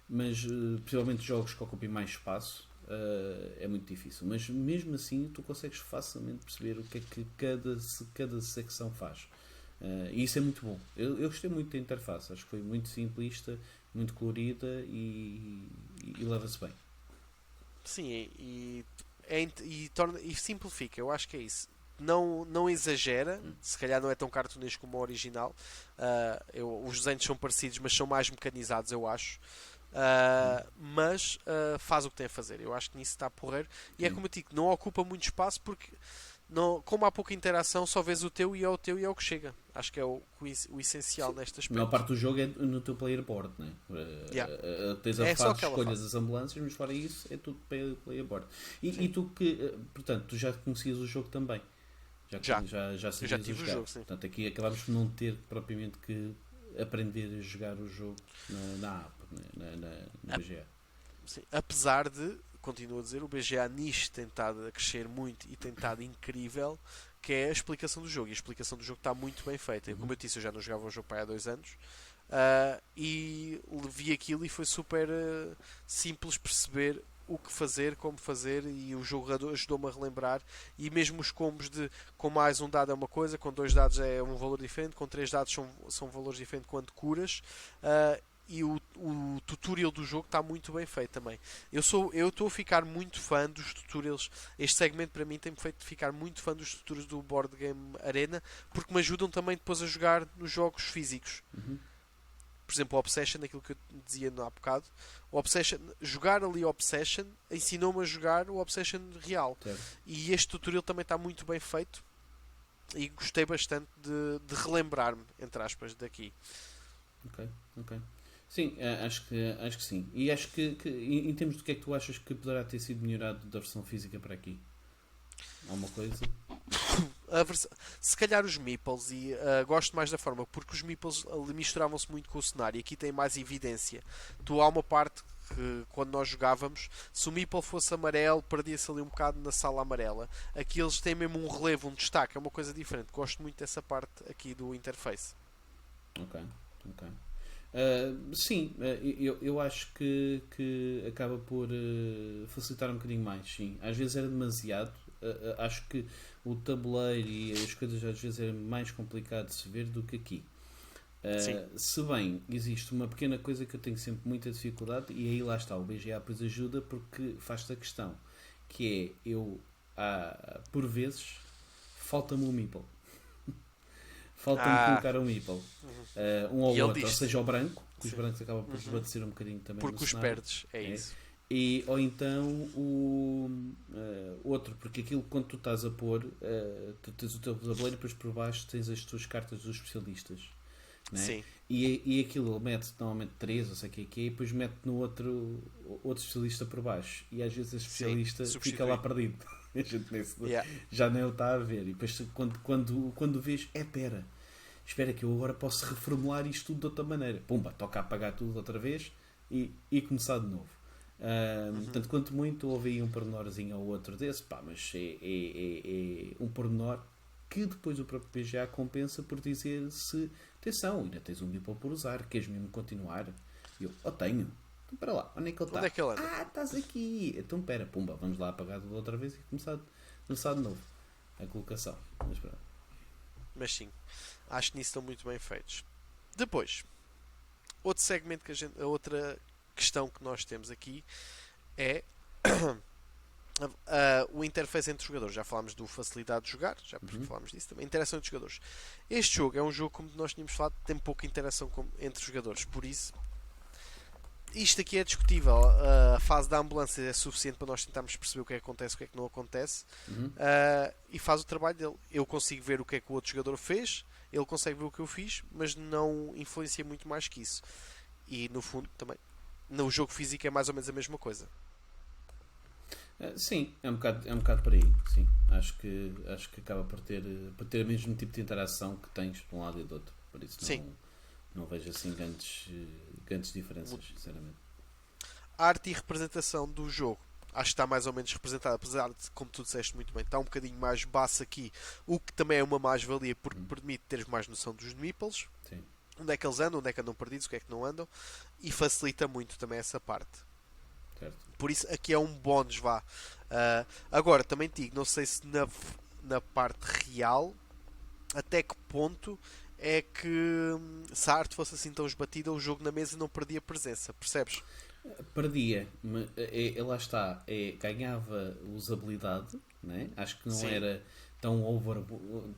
Mas principalmente jogos que ocupem mais espaço, é muito difícil, mas mesmo assim tu consegues facilmente perceber o que é que cada secção faz, e isso é muito bom. Eu gostei muito da interface, acho que foi muito simplista, muito colorida e leva-se bem. Sim, e simplifica, eu acho que é isso. Não exagera, se calhar não é tão cartunesco como o original. Os desenhos são parecidos, mas são mais mecanizados, eu acho. Mas faz o que tem a fazer. Eu acho que nisso está porreiro. E é Sim. como eu digo, não ocupa muito espaço porque, não, como há pouca interação, só vês o teu e é o teu e é o que chega. Acho que é o essencial neste A maior aspecto. parte do jogo é no teu player board, né? Yeah. Tens a É só fase de aquela escolhas fase. das ambulâncias, mas fora isso é tudo player board. Sim. E tu que, portanto, tu já conhecias o jogo também. Já. Já Eu já sabias tive o jogar. jogo, sim. Portanto, aqui acabámos por não ter propriamente que aprender a jogar o jogo na app, né? no BGA. Sim. Apesar de, continuo a dizer, o BGA nisto tem estado a crescer muito e tem estado incrível, que é a explicação do jogo. E a explicação do jogo está muito bem feita. Como eu disse, eu já não jogava o jogo para aí há 2 anos. E vi aquilo e foi super simples perceber o que fazer, como fazer, e o jogo ajudou-me a relembrar. E mesmo os combos de com mais um dado é uma coisa, com 2 dados é um valor diferente, com 3 dados são valores diferentes quando curas. E o tutorial do jogo está muito bem feito também. Eu estou a ficar muito fã dos tutorials. Este segmento para mim tem-me feito ficar muito fã dos tutorials do Board Game Arena, porque me ajudam também depois a jogar nos jogos físicos. Por exemplo, o Obsession, aquilo que eu dizia há bocado, o Obsession, jogar ali o Obsession ensinou-me a jogar o Obsession real. Certo. E este tutorial também está muito bem feito e gostei bastante de relembrar-me, entre aspas, daqui. Ok. Sim, acho que sim. E acho que em termos do que é que tu achas que poderá ter sido melhorado da versão física para aqui? Alguma coisa? Se calhar os meeples, e gosto mais da forma, porque os meeples ali misturavam-se muito com o cenário e aqui tem mais evidência. Há uma parte que quando nós jogávamos, se o meeple fosse amarelo, perdia-se ali um bocado na sala amarela. Aqui eles têm mesmo um relevo, um destaque, é uma coisa diferente. Gosto muito dessa parte aqui do interface. Ok. Sim, eu acho que acaba por facilitar um bocadinho mais, sim. Às vezes era demasiado. Acho que o tabuleiro e as coisas às vezes era mais complicado de se ver do que aqui. Se bem existe uma pequena coisa que eu tenho sempre muita dificuldade, e aí lá está, o BGA depois ajuda porque faz-te a questão, que é por vezes falta-me um meeple. Falta-me colocar um meeple. Um ou E ele outro, ou diz-te. seja, o branco, que os Sim. brancos acabam por desbatecer um bocadinho também Porque no os cenário. perdes, é isso. Ou então o outro, porque aquilo quando tu estás a pôr, tu tens o teu tabuleiro e depois por baixo tens as tuas cartas dos especialistas. Né? Sim. E aquilo mete normalmente 3, ou sei o que é, e depois mete no outro especialista por baixo. E às vezes esse especialista substitui. fica lá perdido. A gente Yeah. já nem o está a ver. E depois quando vês, espera que eu agora posso reformular isto tudo de outra maneira. Pumba, toca apagar tudo outra vez e começar de novo. Portanto, quanto muito houve aí um pormenorzinho ou outro desse, mas é um pormenor que depois o próprio PGA compensa por dizer se, atenção, ainda tens um meeple por usar, queres mesmo continuar? E eu, tenho. Então, para lá, onde é que ele está? Onde é que ele anda? Estás aqui. Então, pera, pumba, vamos lá apagar tudo outra vez e começar de novo a colocação. Mas pronto. Mas sim, acho que nisso estão muito bem feitos. Depois, outro segmento a outra questão que nós temos aqui é o interface entre os jogadores. Já falámos do facilidade de jogar, já falámos disso também. Interação entre os jogadores. Este jogo é um jogo, como nós tínhamos falado, tem pouca interação entre os jogadores, por isso isto aqui é discutível. A fase da ambulância é suficiente para nós tentarmos perceber o que é que acontece, o que é que não acontece, e faz o trabalho dele. Eu consigo ver o que é que o outro jogador fez, ele consegue ver o que eu fiz, mas não influencia muito mais que isso. E no fundo também no jogo físico é mais ou menos a mesma coisa. Sim, é um bocado por aí. Sim, acho que acaba por ter o mesmo tipo de interação que tens de um lado e do outro. Por isso não vejo assim grandes diferenças, sinceramente. A arte e representação do jogo acho que está mais ou menos representada, apesar de, como tu disseste muito bem, está um bocadinho mais baixo aqui, o que também é uma mais-valia porque permite teres mais noção dos meeples. Sim. Onde é que eles andam, onde é que andam perdidos, o que é que não andam, e facilita muito também essa parte. Certo. Por isso aqui é um bónus, vá. Agora, também te digo, não sei se na parte real até que ponto é que se a arte fosse assim tão esbatida, o jogo na mesa não perdia presença, percebes? Perdia, lá está, ganhava usabilidade, né? Acho que não Sim. era tão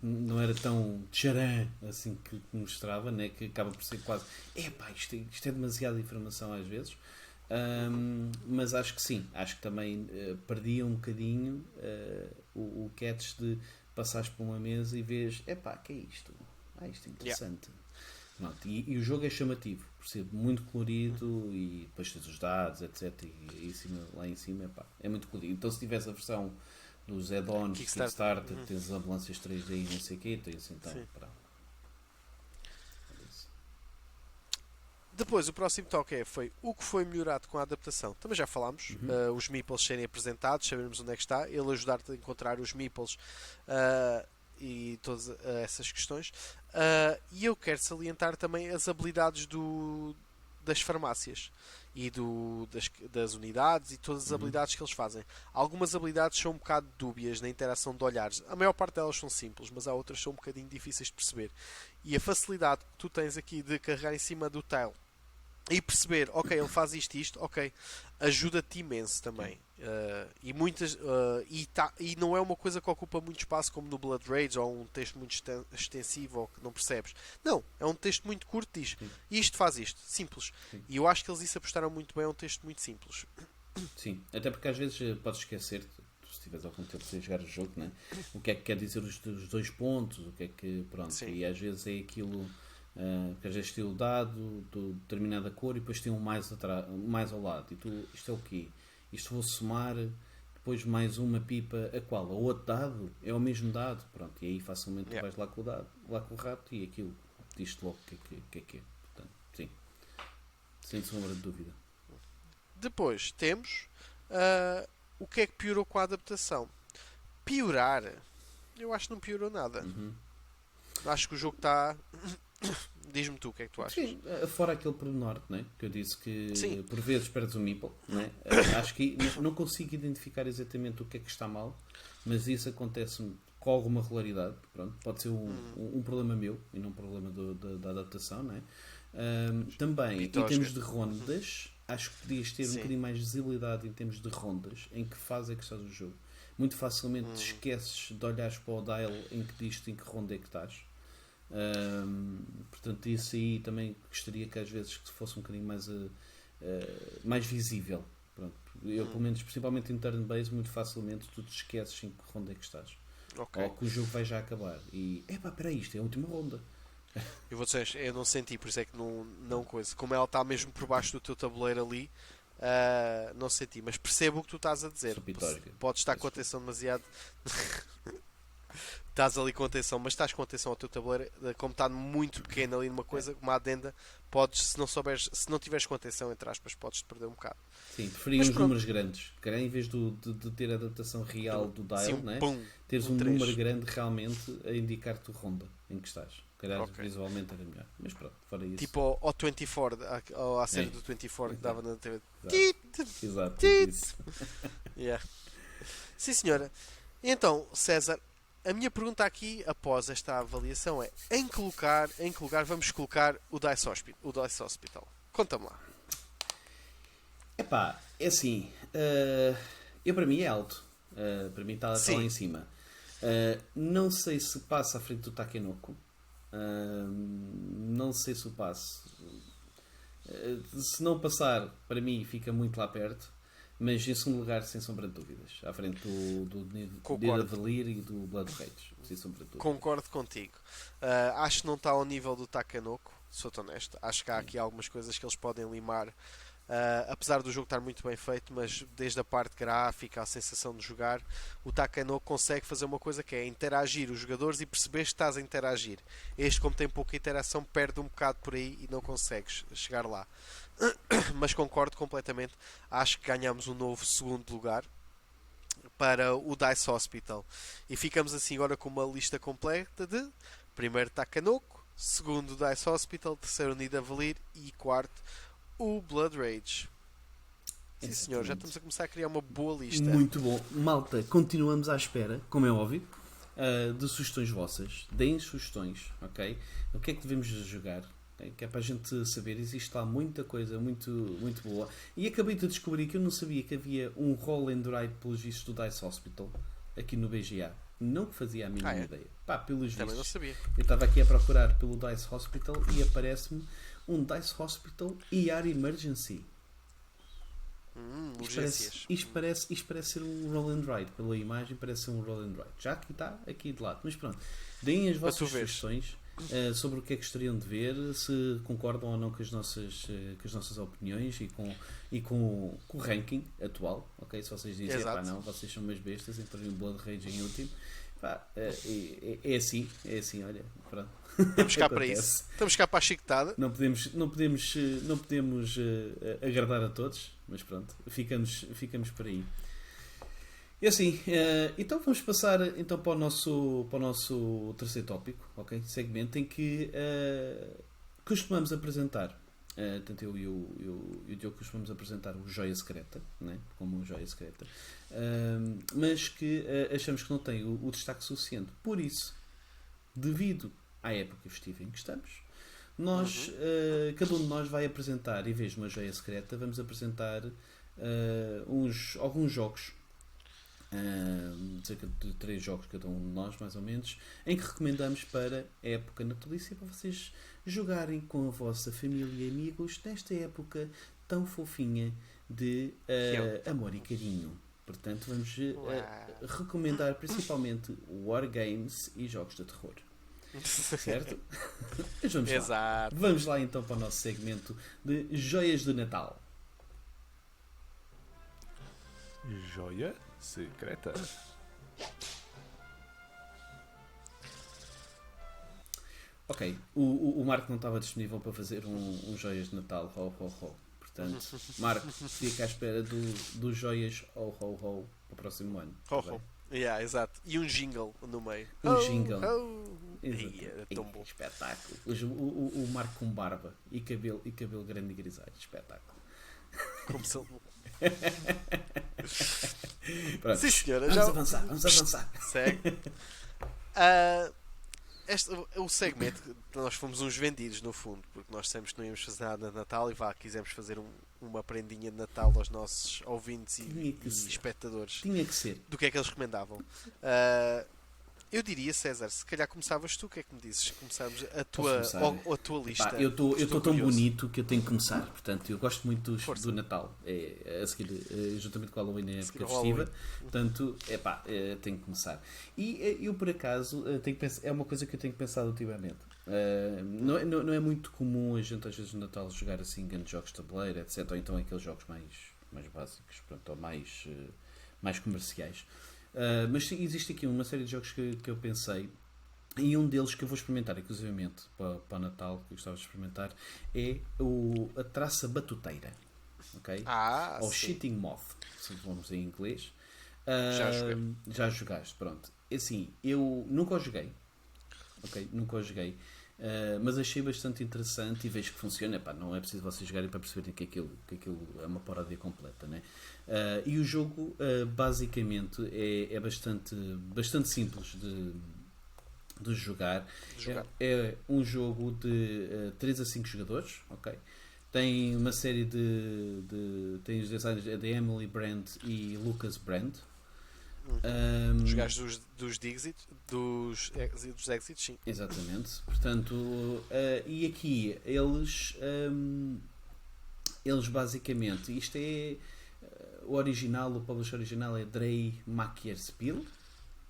não era tão tcharam assim que mostrava, né? Que acaba por ser quase, epá, isto é demasiada informação às vezes. Mas acho que sim, acho que também perdia um bocadinho o catch de passares por uma mesa e vês, epá, que é isto? Isto é interessante. Pronto, e o jogo é chamativo, por ser muito colorido e depois tens os dados, etc. E lá em cima é muito colorido. Então, se tivesse a versão dos add-ons, Kickstarter, tens as ambulâncias 3D e não sei o quê, tens então. Depois, o próximo toque foi o que foi melhorado com a adaptação. Também já falámos. Os meeples serem apresentados, sabermos onde é que está, ele ajudar-te a encontrar os meeples e todas essas questões. E eu quero salientar também as habilidades das farmácias e das unidades e todas as habilidades que eles fazem. Algumas habilidades são um bocado dúbias na interação de olhares. A maior parte delas são simples, mas há outras que são um bocadinho difíceis de perceber. E a facilidade que tu tens aqui de carregar em cima do tile e perceber, ok, ele faz isto, ok, ajuda-te imenso também. E não é uma coisa que ocupa muito espaço como no Blood Rage ou um texto muito extensivo ou que não percebes. Não, é um texto muito curto, diz isto faz isto, simples. E eu acho que eles isso apostaram muito bem, é um texto muito simples. Sim, até porque às vezes podes esquecer, se tiveres algum tempo sem jogar o jogo, né? O que é que quer dizer os 2 pontos, o que é que, pronto, Sim. e às vezes é aquilo que às vezes tem o dado de determinada cor e depois tem um mais ao lado, e tu, isto é o quê? Isto vou somar depois mais uma pipa, a qual? O outro dado é o mesmo dado, pronto, e aí facilmente tu vais lá com o dado, lá com o rato e aquilo diz-te logo o que é. Portanto, sim, sem sombra de dúvida. Depois temos o que é que piorou com a adaptação. Piorar, eu acho que não piorou nada. Acho que o jogo está. Diz-me tu o que é que tu achas. Sim, fora aquele pormenor, né, que eu disse que Sim. por vezes perdes o meeple, né? Acho que não consigo identificar exatamente o que é que está mal, mas isso acontece com alguma regularidade. Pronto, pode ser um problema meu e não um problema da adaptação, né? Também, em termos de rondas, acho que podias ter um bocadinho mais de visibilidade em termos de rondas, em que fase é que estás no jogo. Muito facilmente te esqueces de olhares para o dial em que diz-te em que ronda é que estás. Portanto, isso aí também gostaria que às vezes que fosse um bocadinho mais visível. Pronto. Eu, pelo menos, principalmente em turn base, muito facilmente tu te esqueces em que ronda é que estás. Okay. Ou que o jogo vai já acabar. E, espera aí, isto é a última ronda. Eu vou dizer, eu não senti, por isso é que não coisa. Como ela está mesmo por baixo do teu tabuleiro ali, não senti. Mas percebo o que tu estás a dizer. Podes estar com a atenção demasiado. Estás ali com atenção, mas estás com atenção ao teu tabuleiro, como está muito pequeno ali numa coisa, uma adenda, podes, se não tiveres com atenção, entre aspas, podes perder um bocado. Sim, preferia uns números grandes. Calhar, em vez de ter a adaptação real do dial, sim, né? Pum, teres um número grande realmente a indicar-te ronda em que estás. Calhar visualmente era melhor. Mas pronto, fora isso. Tipo ao 24, à série do 24 que dava na TV. Exato. Yeah. Sim, senhora. Então, César, a minha pergunta aqui, após esta avaliação, é em que lugar vamos colocar o Dice Hospital? Conta-me lá. Epá, é assim, eu para mim é alto. Para mim está lá em cima. Não sei se passa à frente do Takenoko. Não sei se o passo. Se não passar, para mim fica muito lá perto. Mas em segundo lugar, sem sombra de dúvidas. À frente do Nidavellir e do Blood Rage. Sem sombra de dúvidas. Concordo contigo. Acho que não está ao nível do Takenoko, sou-te honesto. Acho que há aqui algumas coisas que eles podem limar. Apesar do jogo estar muito bem feito, mas desde a parte gráfica, a sensação de jogar, o Takenoko consegue fazer uma coisa que é interagir os jogadores e perceber que estás a interagir. Este, como tem pouca interação, perde um bocado por aí e não consegues chegar lá. Mas concordo completamente. Acho que ganhamos um novo segundo lugar para o Dice Hospital. E ficamos assim agora com uma lista completa de primeiro Takenoko, segundo Dice Hospital, terceiro Nidavellir e quarto o Blood Rage. Sim, senhor, já estamos a começar a criar uma boa lista. Muito bom. Malta, continuamos à espera, como é óbvio, de sugestões vossas. Deem sugestões, ok? O que é que devemos jogar? ok? Que é para a gente saber. Existe lá muita coisa muito, muito boa. E acabei de descobrir que eu não sabia que havia um roll and ride pelos vistos do Dice Hospital aqui no BGA. Não que fazia a mínima ideia. Pá, pelos Também não vistos. sabia. Eu estava aqui a procurar pelo Dice Hospital e aparece-me um Dice Hospital ER Emergency. Urgências. Isto parece ser um roll and ride. Pela imagem parece ser um roll and ride. Já que está aqui de lado. Mas pronto. Deem as vossas sugestões sobre o que é que gostariam de ver, se concordam ou não com as nossas opiniões e com o ranking atual. Ok? Se vocês dizem, pá, não, vocês são umas bestas, então o Blood Rage em último. Pá, é assim, olha. Pronto. Estamos cá para isso. Estamos cá para a chicotada. Não podemos agradar a todos, mas pronto, ficamos por aí. E assim, então vamos passar então para o nosso terceiro tópico, ok? Segmento em que costumamos apresentar, tanto eu e o Diogo costumamos apresentar o Joia Secreta, né? Como o Joia Secreta, mas que achamos que não tem o destaque suficiente. Por isso, devido à época festiva em que estamos, nós, cada um de nós vai apresentar, em vez de uma joia secreta, vamos apresentar alguns jogos, cerca de 3 jogos cada um de nós, mais ou menos, em que recomendamos para a época natalícia, para vocês jogarem com a vossa família e amigos nesta época tão fofinha de amor e carinho. Portanto, vamos recomendar principalmente wargames e jogos de terror. Certo? Mas vamos lá. Vamos lá então para o nosso segmento de joias de Natal. Joia secreta. Ok, o Marco não estava disponível para fazer um joias de Natal. Ho, ho, ho. Portanto, Marco, fica à espera do joias ho, ho, ho para o próximo ano. Ho, ho. Exato. E um jingle no meio. Jingle. É tão bom. Espetáculo. O Marco com barba e cabelo grande e grisalho. Espetáculo. Como se ele... Pronto. Sim, senhora. Vamos avançar. Segue. O segmento, nós fomos uns vendidos no fundo, porque nós dissemos que não íamos fazer nada de Natal e quisemos fazer uma prendinha de Natal aos nossos ouvintes e espectadores. Tinha que ser. Do que é que eles recomendavam. Eu diria, César, se calhar começavas tu, o que é que me dizes? Começamos a tua lista. Eu estou tão bonito que eu tenho que começar. Portanto, eu gosto muito do Natal. A seguir, juntamente com o Halloween, é época festiva. Portanto, tenho que começar. E eu, por acaso, é uma coisa que eu tenho pensado ultimamente. Não é muito comum a gente, às vezes, no Natal, jogar assim grandes jogos de tabuleiro, etc. Ou então aqueles jogos mais básicos, pronto, ou mais comerciais. Mas sim, existe aqui uma série de jogos que eu pensei, e um deles que eu vou experimentar, inclusivamente para o Natal, que eu gostava de experimentar, é a traça batuteira, ok? Ou Shitting Moth, se vamos em inglês. Já jogaste, pronto. Assim, eu nunca o joguei, ok? Nunca o joguei. Mas achei bastante interessante e vejo que funciona. Não é preciso vocês jogarem para perceberem que aquilo é uma paródia completa, né? E o jogo basicamente é bastante simples de jogar. É um jogo de 3 a 5 jogadores, ok? Tem uma série tem os designers de Emily Brand e Lucas Brand. Os gajos dos Exit, sim. Exatamente. Portanto, e aqui eles basicamente, isto é o original, o publisher original é Drey Macierspiel,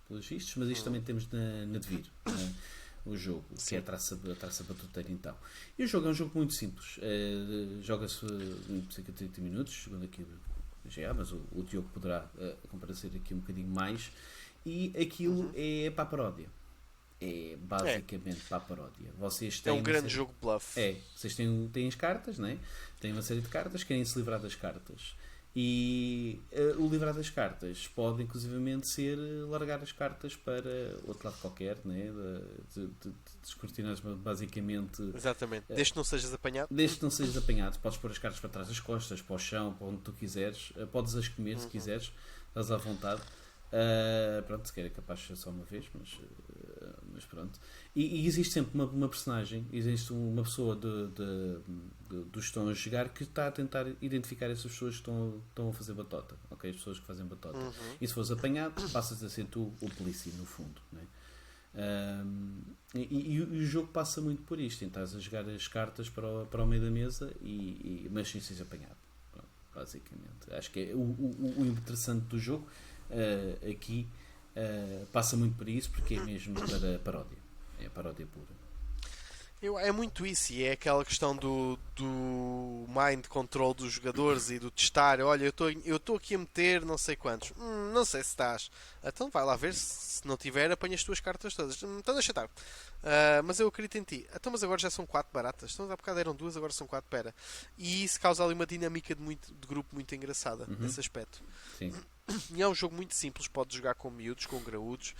pelos vistos, mas isto também temos na Devir, o jogo, que é a traça batuteira então. E o jogo é um jogo muito simples, joga-se em cerca de 30 minutos, segundo aqui mas o Diogo poderá comparecer aqui um bocadinho mais. E aquilo é para a paródia. É basicamente para a paródia. Vocês têm um grande jogo bluff. Vocês têm as cartas, né? Têm uma série de cartas, querem se livrar das cartas. E o livrar das cartas pode inclusivamente ser largar as cartas para outro lado qualquer, né? Descortinar basicamente. Exatamente. Desde que não sejas apanhado. Desde que não sejas apanhado, podes pôr as cartas para trás das costas, para o chão, para onde tu quiseres. Podes as comer se quiseres, estás à vontade. Pronto, se quer é capaz de ser só uma vez, mas Mas pronto. E existe sempre uma personagem, existe uma pessoa dos que estão a jogar que está a tentar identificar essas pessoas que estão a fazer batota. Ok? As pessoas que fazem batota. E se fores apanhado, passas a ser tu o polícia, no fundo. Não é? E o jogo passa muito por isto. Estás a jogar as cartas para o meio da mesa mas sem seres apanhado. Pronto, basicamente. Acho que é o interessante do jogo aqui passa muito por isso, porque é mesmo para paródia. É paródia pura. É muito isso, e é aquela questão do mind control dos jogadores e do testar. Olha, eu estou aqui a meter não sei quantos. Não sei se estás. Então vai lá ver, se não tiver, apanha as tuas cartas todas. Então deixa estar. Mas eu acredito em ti. Então, mas agora já são 4 baratas. Então há bocado eram 2, agora são 4. Pera. E isso causa ali uma dinâmica de grupo muito engraçada nesse aspecto. Sim. E é um jogo muito simples, pode jogar com miúdos, com graúdos,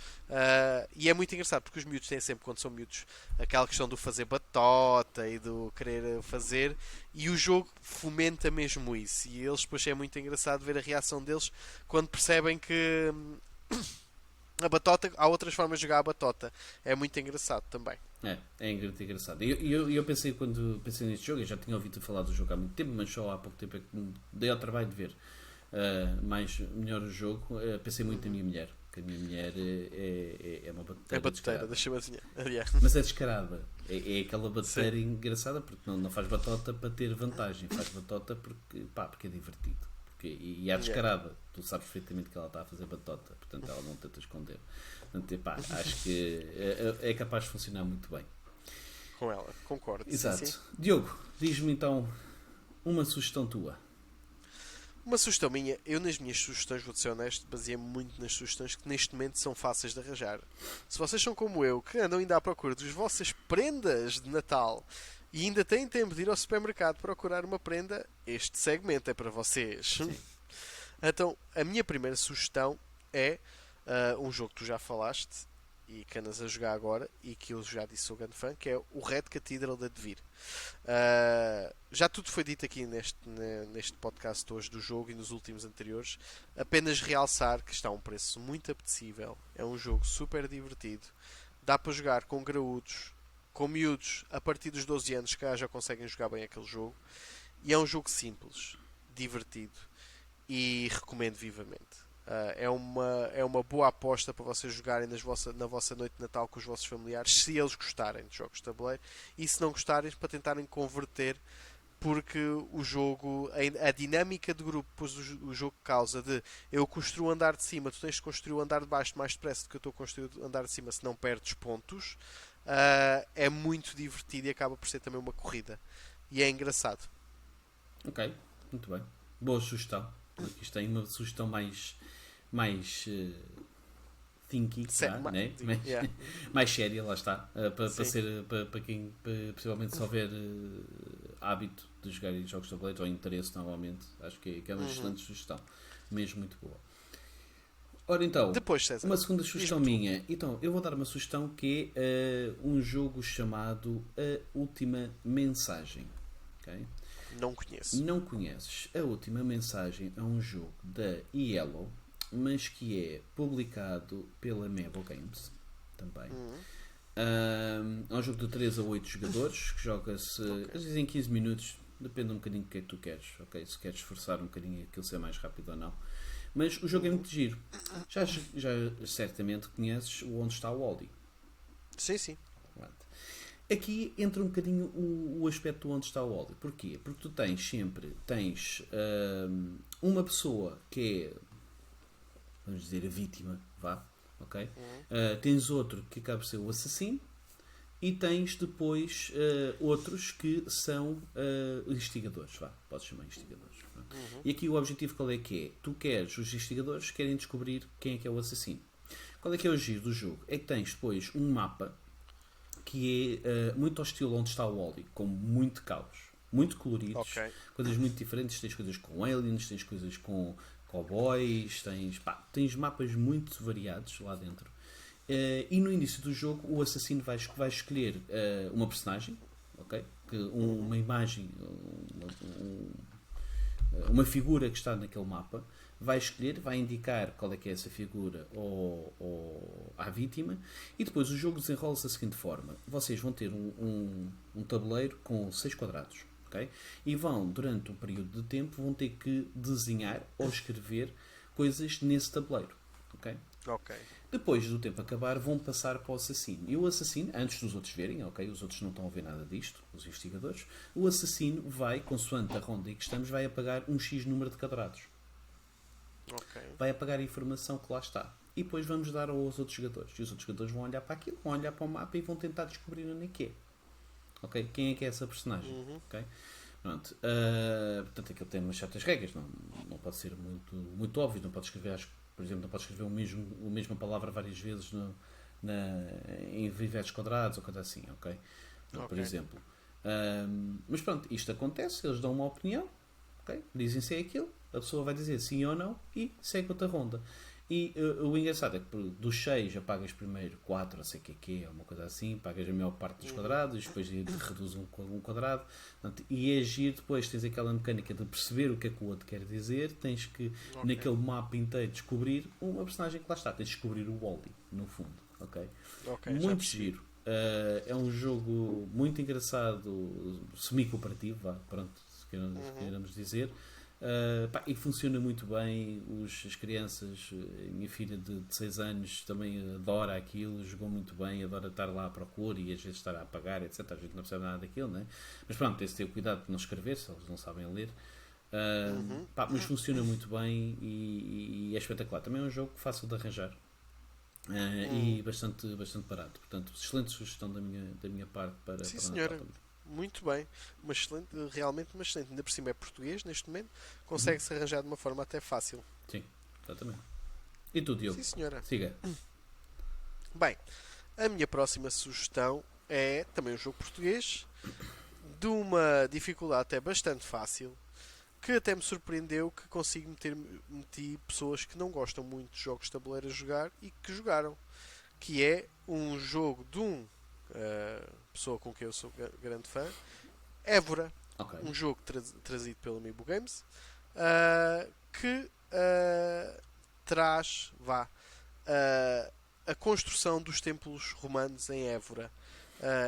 e é muito engraçado porque os miúdos têm sempre, quando são miúdos, aquela questão do fazer batota e do querer fazer, e o jogo fomenta mesmo isso. E eles depois é muito engraçado ver a reação deles quando percebem que a batota, há outras formas de jogar a batota. É muito engraçado também. É engraçado. Eu pensei, quando pensei neste jogo, eu já tinha ouvido falar do jogo há muito tempo, mas só há pouco tempo é que me dei ao trabalho de ver melhor o jogo. Pensei muito na minha mulher, que a minha mulher é uma batuteira. É batuteira, deixa-me adivinhar. Mas é descarada. É aquela batuteira engraçada, porque não faz batota para ter vantagem, faz batota porque é divertido. E é descarada. Tu sabes perfeitamente que ela está a fazer batota, portanto ela não tenta esconder. Portanto, acho que é capaz de funcionar muito bem. Com ela, concordo. Exato. Sim. Diogo, diz-me então uma sugestão tua. Uma sugestão minha, eu nas minhas sugestões, vou ser honesto, baseei-me muito nas sugestões que neste momento são fáceis de arranjar. Se vocês são como eu, que andam ainda à procura das vossas prendas de Natal e ainda têm tempo de ir ao supermercado procurar uma prenda, este segmento é para vocês. Sim. Então, a minha primeira sugestão é um jogo que tu já falaste e que andas a jogar agora e que eu já disse sou grande fã, que é o Red Cathedral de Advir. Já tudo foi dito aqui neste podcast hoje do jogo e nos últimos anteriores. Apenas realçar que está a um preço muito apetecível. É um jogo super divertido. Dá para jogar com graúdos, com miúdos a partir dos 12 anos, que já conseguem jogar bem aquele jogo. E é um jogo simples, divertido e recomendo vivamente. É uma boa aposta para vocês jogarem na vossa noite de Natal com os vossos familiares, se eles gostarem de jogos de tabuleiro, e se não gostarem, para tentarem converter, porque o jogo, a dinâmica de grupo, pois o jogo causa de eu construo o andar de cima, tu tens de construir o andar de baixo mais depressa do que eu estou a construir o andar de cima, se não perdes pontos. É muito divertido e acaba por ser também uma corrida. E é engraçado. Ok, muito bem. Boa sugestão. Aqui está uma sugestão mais thinky, né? Mais séria, lá está. Para quem possivelmente só houver hábito de jogar jogos de tabuleiro ou interesse normalmente, acho que é uma excelente sugestão. Mesmo muito boa. Ora então, depois, César, uma segunda sugestão minha. Então, eu vou dar uma sugestão que é um jogo chamado A Última Mensagem. Okay? Não conheço. Não conheces? A Última Mensagem é um jogo da Yellow, mas que é publicado pela Mebo Games também. É um jogo de 3 a 8 jogadores que joga-se às vezes em 15 minutos, depende um bocadinho do que é que tu queres, ok? Se queres esforçar um bocadinho aquilo ser mais rápido ou não. Mas o jogo é muito giro. Já certamente conheces o Onde Está o Wally. Sim. Aqui entra um bocadinho o aspecto do Onde Está o Wally. Porquê? Porque tu tens uma pessoa que é, vamos dizer, a vítima, vá, ok? Tens outro que acaba por ser o assassino e tens depois outros que são investigadores, vá, podes chamar investigadores. E aqui o objetivo qual é que é? Tu queres, os investigadores querem descobrir quem é o assassino. Qual é que é o giro do jogo? É que tens depois um mapa que é muito ao estilo Onde Está o Wally, com muito caos, muito coloridos, coisas muito diferentes. Tens coisas com aliens, tens coisas com cowboys, tens mapas muito variados lá dentro. E no início do jogo o assassino vai escolher uma personagem, ok? Uma imagem, uma figura que está naquele mapa, vai escolher, vai indicar qual é que é essa figura à vítima, e depois o jogo desenrola-se da seguinte forma. Vocês vão ter um tabuleiro com 6 quadrados, ok? E vão, durante um período de tempo, vão ter que desenhar ou escrever coisas nesse tabuleiro, ok? Ok. Depois do tempo acabar, vão passar para o assassino. E o assassino, antes dos outros verem, ok? Os outros não estão a ver nada disto, os investigadores. O assassino vai, consoante a ronda em que estamos, vai apagar um X número de quadrados. Ok. Vai apagar a informação que lá está. E depois vamos dar aos outros jogadores. E os outros jogadores vão olhar para aquilo, vão olhar para o mapa e vão tentar descobrir onde é que é. Ok? Quem é que é essa personagem? Ok? Pronto. Portanto, aquilo tem umas certas regras. Não pode ser muito óbvio. Não pode escrever, por exemplo, não pode escrever a mesma palavra várias vezes em diversos quadrados ou coisa assim. Ok? Por exemplo. Mas pronto, isto acontece. Eles dão uma opinião. Okay? Dizem se é aquilo. A pessoa vai dizer sim ou não e segue outra ronda. E o engraçado é que dos 6 apagas primeiro 4, não sei o que é, uma coisa assim, pagas a maior parte dos quadrados, depois reduz um quadrado. Portanto, e agir depois, tens aquela mecânica de perceber o que é que o outro quer dizer, tens que, naquele mapa inteiro, descobrir uma personagem que lá está, tens de descobrir o Wally, no fundo. Okay? Muito giro. É um jogo muito engraçado, semi-cooperativo, pronto, se queiramos dizer. E funciona muito bem. As crianças, a minha filha de 6 anos também adora aquilo, jogou muito bem, adora estar lá à procura e às vezes estar a apagar, etc. A gente não percebe nada daquilo, né? Mas pronto, tem-se ter cuidado de não escrever, se eles não sabem ler. Mas funciona muito bem e é espetacular. Também é um jogo fácil de arranjar e bastante barato. Portanto, excelente sugestão da minha parte para Sim, para senhora. Natal. Muito bem. Realmente uma excelente. Ainda por cima é português neste momento. Consegue-se arranjar de uma forma até fácil. Sim, exatamente. E tu, Diogo? Sim, senhora. Siga. Bem, a minha próxima sugestão é também um jogo português de uma dificuldade até bastante fácil, que até me surpreendeu que consigo meti pessoas que não gostam muito de jogos de tabuleiro a jogar e que jogaram, que é um jogo de pessoa com quem eu sou grande fã, Évora. Ok. Um jogo trazido pela Amiibo Games, que traz a construção dos templos romanos em Évora.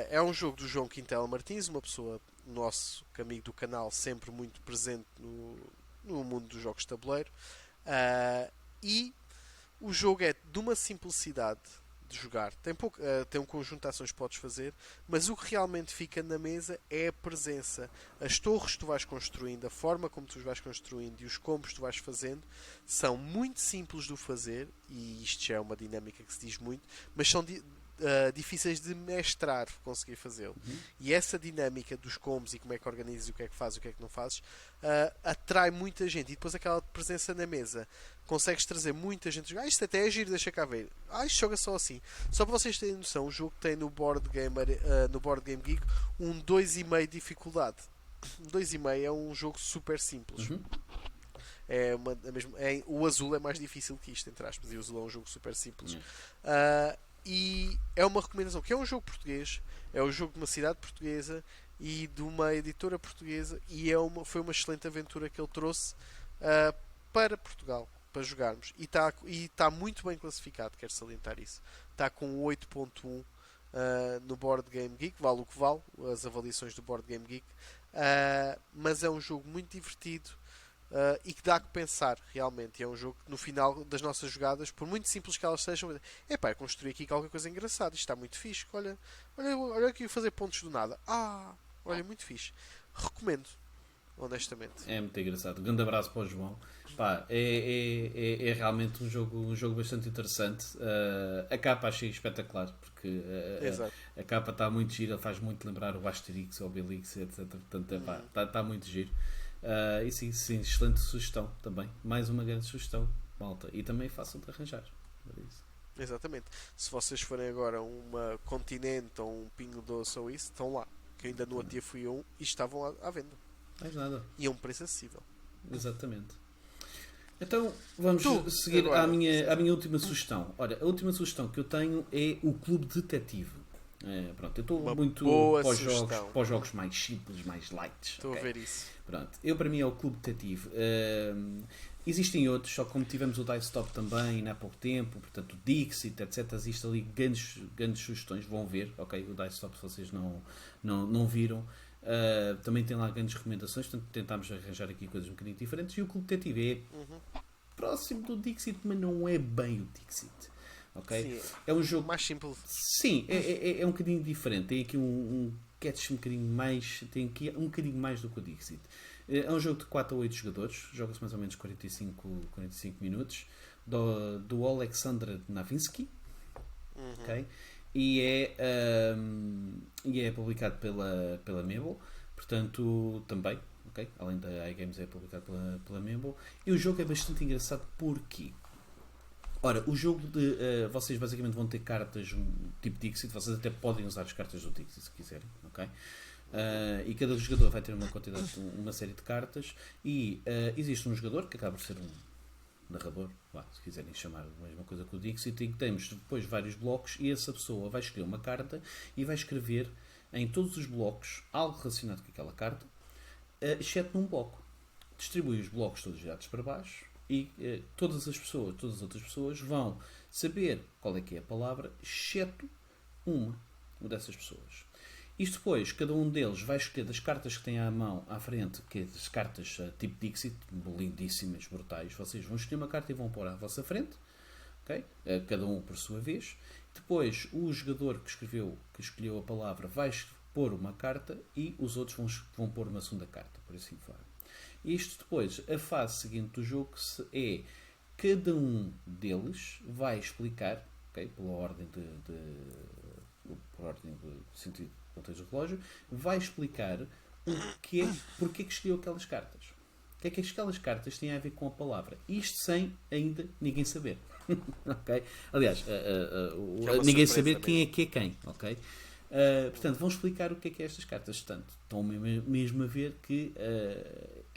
É um jogo do João Quintela Martins, uma pessoa nosso amigo do canal, sempre muito presente no mundo dos jogos de tabuleiro. E o jogo é de uma simplicidade de jogar. Tem um conjunto de ações que podes fazer, mas o que realmente fica na mesa é a presença. As torres que tu vais construindo, a forma como tu os vais construindo e os combos que tu vais fazendo são muito simples de o fazer, e isto já é uma dinâmica que se diz muito, mas são difíceis de mestrar, conseguir fazê-lo. E essa dinâmica dos combos e como é que organizas, o que é que fazes, o que é que não fazes, atrai muita gente. E depois aquela presença na mesa, consegues trazer muita gente a jogar. Isto até é giro, deixa cá ver. Isto joga só assim. Só para vocês terem noção, o jogo tem no Board Game Geek um 2,5 de dificuldade. 2,5 é um jogo super simples. O azul é mais difícil que isto, entre aspas, e o azul é um jogo super simples. E é uma recomendação, que é um jogo português, é um jogo de uma cidade portuguesa e de uma editora portuguesa, e foi uma excelente aventura que ele trouxe para Portugal, para jogarmos, e está muito bem classificado, quero salientar isso. Está com 8.1 no Board Game Geek, vale o que vale as avaliações do Board Game Geek, mas é um jogo muito divertido. E que dá que pensar realmente. É um jogo que no final das nossas jogadas, por muito simples que elas sejam, construir aqui qualquer coisa engraçada, isto está muito fixe. Olha aqui fazer pontos do nada. Olha, muito fixe. Recomendo, honestamente. É muito engraçado. Um grande abraço para o João. É realmente um jogo bastante interessante. A capa achei espetacular, porque a capa está muito gira, faz muito lembrar o Asterix ou o Obelix, etc. Portanto, está muito giro. E sim, excelente sugestão também. Mais uma grande sugestão, malta. E também fácil de arranjar. Exatamente. Se vocês forem agora a uma Continente ou um Pingo Doce ou isso, estão lá. Que ainda no outro dia fui a um e estavam lá à venda. Mais nada. E a um preço acessível. Exatamente. Então vamos seguir à minha última sugestão. Olha, a última sugestão que eu tenho é o Clube Detetive. Pronto, eu estou muito para os jogos mais simples, mais light. Estou a ver isso. Pronto, para mim é o Clube Detetive. Existem outros, só como tivemos o Dice Top também há pouco tempo, portanto o Dixit, etc. Existem ali grandes sugestões, vão ver, ok? O Dice Top, se vocês não viram, também tem lá grandes recomendações, portanto tentámos arranjar aqui coisas um bocadinho diferentes. E o Clube Detetive é próximo do Dixit, mas não é bem o Dixit, ok? Sim, É um jogo. mais simples. Sim, é um bocadinho diferente. Tem aqui um catch um bocadinho mais. Tem aqui um bocadinho mais do que o Dixit. É um jogo de 4 a 8 jogadores, joga-se mais ou menos 45 minutos, do Alexandra Navinsky, ok? E é publicado pela Mabel, portanto, também, ok? Além da iGames, é publicado pela Mabel. E o jogo é bastante engraçado porque. Ora, o jogo de. Vocês basicamente vão ter cartas tipo Dixit, vocês até podem usar as cartas do Dixit se quiserem, ok? E cada jogador vai ter uma série de cartas e existe um jogador que acaba por ser um narrador, se quiserem chamar a mesma coisa que o Dixit, e temos depois vários blocos e essa pessoa vai escolher uma carta e vai escrever em todos os blocos algo relacionado com aquela carta, exceto num bloco. Distribui os blocos todos virados para baixo e todas as outras pessoas vão saber qual é que é a palavra, exceto uma dessas pessoas. Isto depois, cada um deles vai escolher das cartas que tem à mão, à frente, que é as cartas tipo Dixit, lindíssimas, brutais. Vocês vão escolher uma carta e vão pôr à vossa frente, okay? Cada um por sua vez. Depois, o jogador que escolheu a palavra vai pôr uma carta e os outros vão pôr uma segunda carta, por assim fora. Isto depois, a fase seguinte do jogo é cada um deles vai explicar, okay, pela ordem por ordem de sentido de contexto do relógio, vai explicar porque é que escolheu aquelas cartas. O que é que aquelas cartas têm a ver com a palavra. Isto sem ainda ninguém saber. Ok? Aliás, ninguém saber quem é que é quem. Ok? Portanto, vão explicar o que é estas cartas. Portanto, estão mesmo a ver que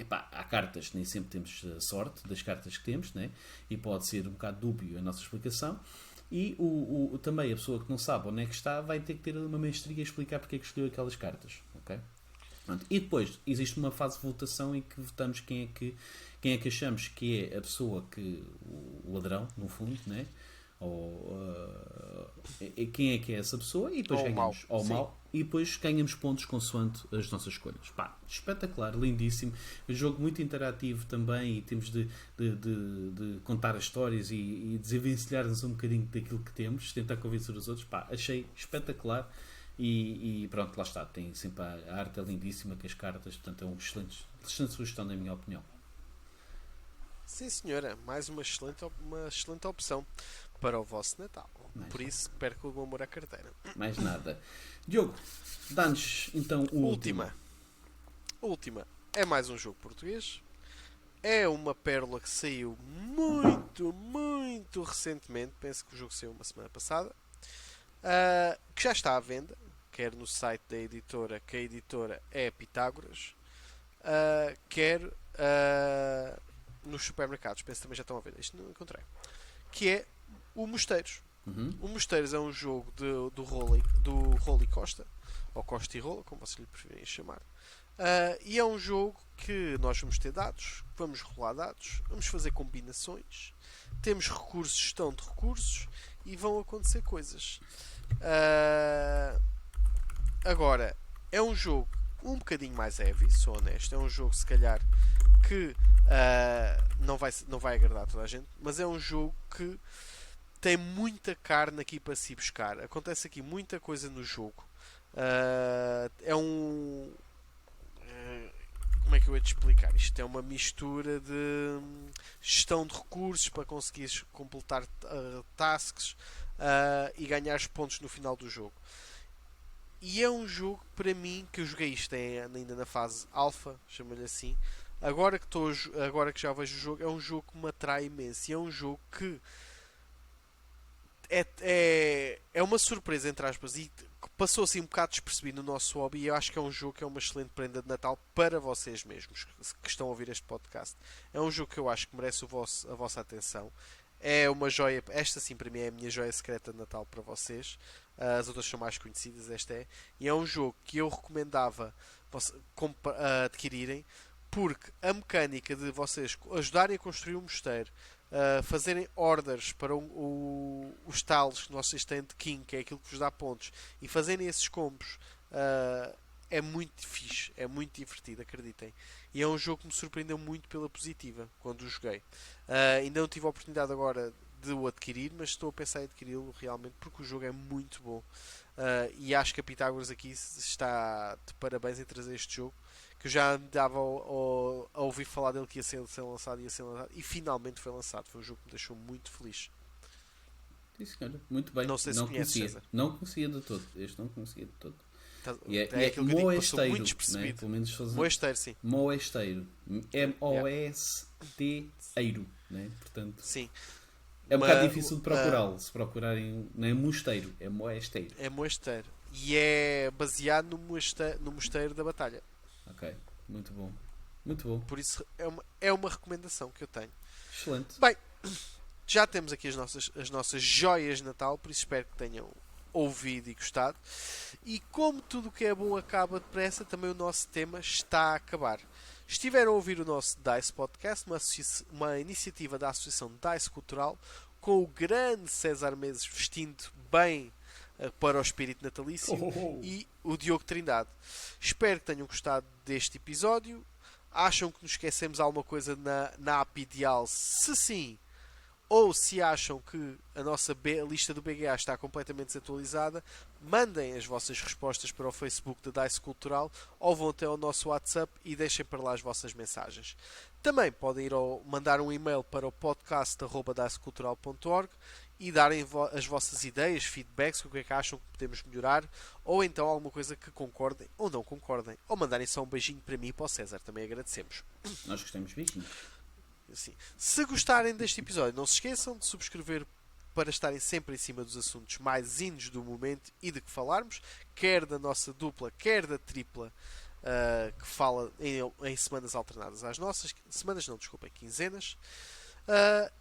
há cartas, nem sempre temos a sorte das cartas que temos, né? E pode ser um bocado dúbio a nossa explicação. E também a pessoa que não sabe onde é que está vai ter que ter uma mestria a explicar porque é que escolheu aquelas cartas. Okay? Pronto. E depois existe uma fase de votação em que votamos quem é que achamos que é a pessoa o ladrão, no fundo, né? Ou quem é que é essa pessoa e depois ganhamos ao mal e depois ganhamos pontos consoante as nossas escolhas. Pá, espetacular, lindíssimo, um jogo muito interativo também e temos de contar as histórias e desenvencilhar-nos um bocadinho daquilo que temos, tentar convencer os outros. Pá, achei espetacular e pronto, lá está, tem sempre a arte é lindíssima que as cartas, portanto é uma excelente sugestão na minha opinião. Sim, senhora, mais uma excelente opção para o vosso Natal. Por isso, perca o amor à carteira. Mais nada. Diogo, dá-nos então o última. Última. É mais um jogo português. É uma pérola que saiu muito recentemente. Penso que o jogo saiu uma semana passada. Que já está à venda. Quer no site da editora, que a editora é Pitágoras. Quer nos supermercados. Penso que também já estão a vender. Isto não encontrei. Que é o Mosteiros. O Mosteiros é um jogo do Rolly Costa, ou Costa e Rola, como vocês lhe preferirem chamar. E é um jogo que nós vamos ter dados, vamos rolar dados, vamos fazer combinações, temos recursos, gestão de recursos e vão acontecer coisas. Agora, é um jogo um bocadinho mais heavy, sou honesto. É um jogo, se calhar, que não vai agradar toda a gente, mas é um jogo que tem muita carne aqui para se buscar. Acontece aqui muita coisa no jogo. Como é que eu ia te explicar? Isto é uma mistura de gestão de recursos para conseguires completar tasks e ganhar os pontos no final do jogo. E é um jogo, para mim, que eu joguei isto ainda na fase alfa, chamo-lhe assim. Agora que já vejo o jogo, é um jogo que me atrai imenso. E é um jogo que é uma surpresa, entre aspas, e passou assim um bocado despercebido no nosso hobby. E eu acho que é um jogo que é uma excelente prenda de Natal para vocês mesmos que estão a ouvir este podcast. É um jogo que eu acho que merece a vossa atenção. É uma joia, esta sim para mim é a minha joia secreta de Natal para vocês. As outras são mais conhecidas, esta é. E é um jogo que eu recomendava adquirirem, porque a mecânica de vocês ajudarem a construir um mosteiro, fazerem orders para os talos que vocês têm de King, que é aquilo que vos dá pontos, e fazerem esses combos, é muito fixe, é muito divertido, acreditem. E é um jogo que me surpreendeu muito pela positiva quando o joguei. Ainda não tive a oportunidade agora de o adquirir, mas estou a pensar em adquiri-lo realmente porque o jogo é muito bom. E acho que a Pitágoras aqui está de parabéns em trazer este jogo, que eu já andava a ouvir falar dele que ia ser lançado, e finalmente foi lançado. Foi um jogo que me deixou muito feliz. Sim, senhora. Muito bem. Não sei se conheces, conhecia. César. Não conhecia de todo. Este não conhecia de todo. E É é aquilo que eu digo, passou moesteiro, muito né? despercebido. Pelo menos fazendo Moesteiro, sim. moesteiro. M-O-S-T-eiro, né? Portanto, Sim. é um bocado difícil de procurá-lo. Se procurarem, não é mosteiro, é moesteiro. É mosteiro. E é baseado no mosteiro da Batalha. Ok, muito bom. Muito bom. Por isso é uma recomendação que eu tenho. Excelente. Bem, já temos aqui as nossas joias de Natal, por isso espero que tenham ouvido e gostado. E como tudo o que é bom acaba depressa, também o nosso tema está a acabar. Estiveram a ouvir o nosso DICE Podcast, uma iniciativa da Associação DICE Cultural, com o grande César Meses vestindo bem para o espírito natalício e o Diogo Trindade. Espero que tenham gostado deste episódio. Acham que nos esquecemos alguma coisa na app ideal? Se sim, ou se acham que a nossa lista do BGA está completamente desatualizada, mandem as vossas respostas para o Facebook da DICE Cultural ou vão até ao nosso WhatsApp e deixem para lá as vossas mensagens. Também podem mandar um e-mail para o podcast@dicecultural.org e darem as vossas ideias, feedbacks, o que é que acham que podemos melhorar, ou então alguma coisa que concordem ou não concordem, ou mandarem só um beijinho para mim e para o César, também agradecemos. Nós gostamos de beijinhos. Assim, se gostarem deste episódio, não se esqueçam de subscrever para estarem sempre em cima dos assuntos mais indos do momento e de que falarmos, quer da nossa dupla, quer da tripla, que fala em semanas alternadas às nossas. Semanas não, desculpem, quinzenas.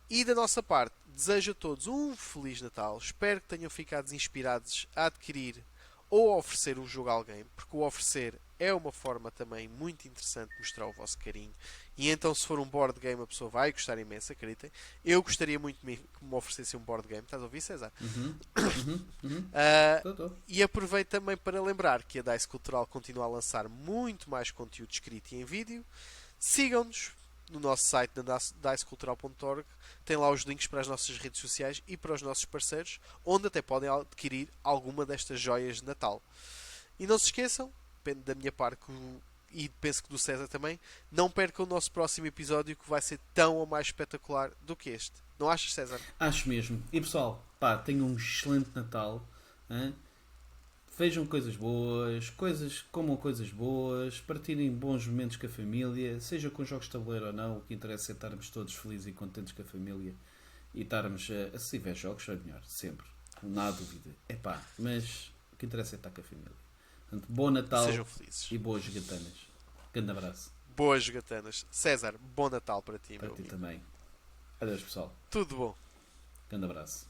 E da nossa parte, desejo a todos um Feliz Natal. Espero que tenham ficado inspirados a adquirir ou a oferecer um jogo a alguém, porque o oferecer é uma forma também muito interessante de mostrar o vosso carinho. E então, se for um board game, a pessoa vai gostar imenso, acreditem. Eu gostaria muito que me oferecessem um board game. Estás a ouvir, César? E aproveito também para lembrar que a DICE Cultural continua a lançar muito mais conteúdo escrito e em vídeo. Sigam-nos no nosso site na dicecultural.org. Tem lá os links para as nossas redes sociais e para os nossos parceiros, onde até podem adquirir alguma destas joias de Natal. E não se esqueçam, depende da minha parte e penso que do César também, não percam o nosso próximo episódio, que vai ser tão ou mais espetacular do que este. Não achas, César? Acho mesmo. E pessoal, tenham um excelente Natal. Hein? Vejam coisas boas, comam coisas boas, partilhem bons momentos com a família, seja com jogos de tabuleiro ou não. O que interessa é estarmos todos felizes e contentes com a família e estarmos, se tiver jogos, é melhor, sempre, não há dúvida. Mas o que interessa é estar com a família. Portanto, bom Natal. Sejam felizes. E boas gatanas. Grande abraço. Boas gatanas. César, bom Natal para ti, Para meu ti amigo. também. Adeus, pessoal. Tudo bom. Grande abraço.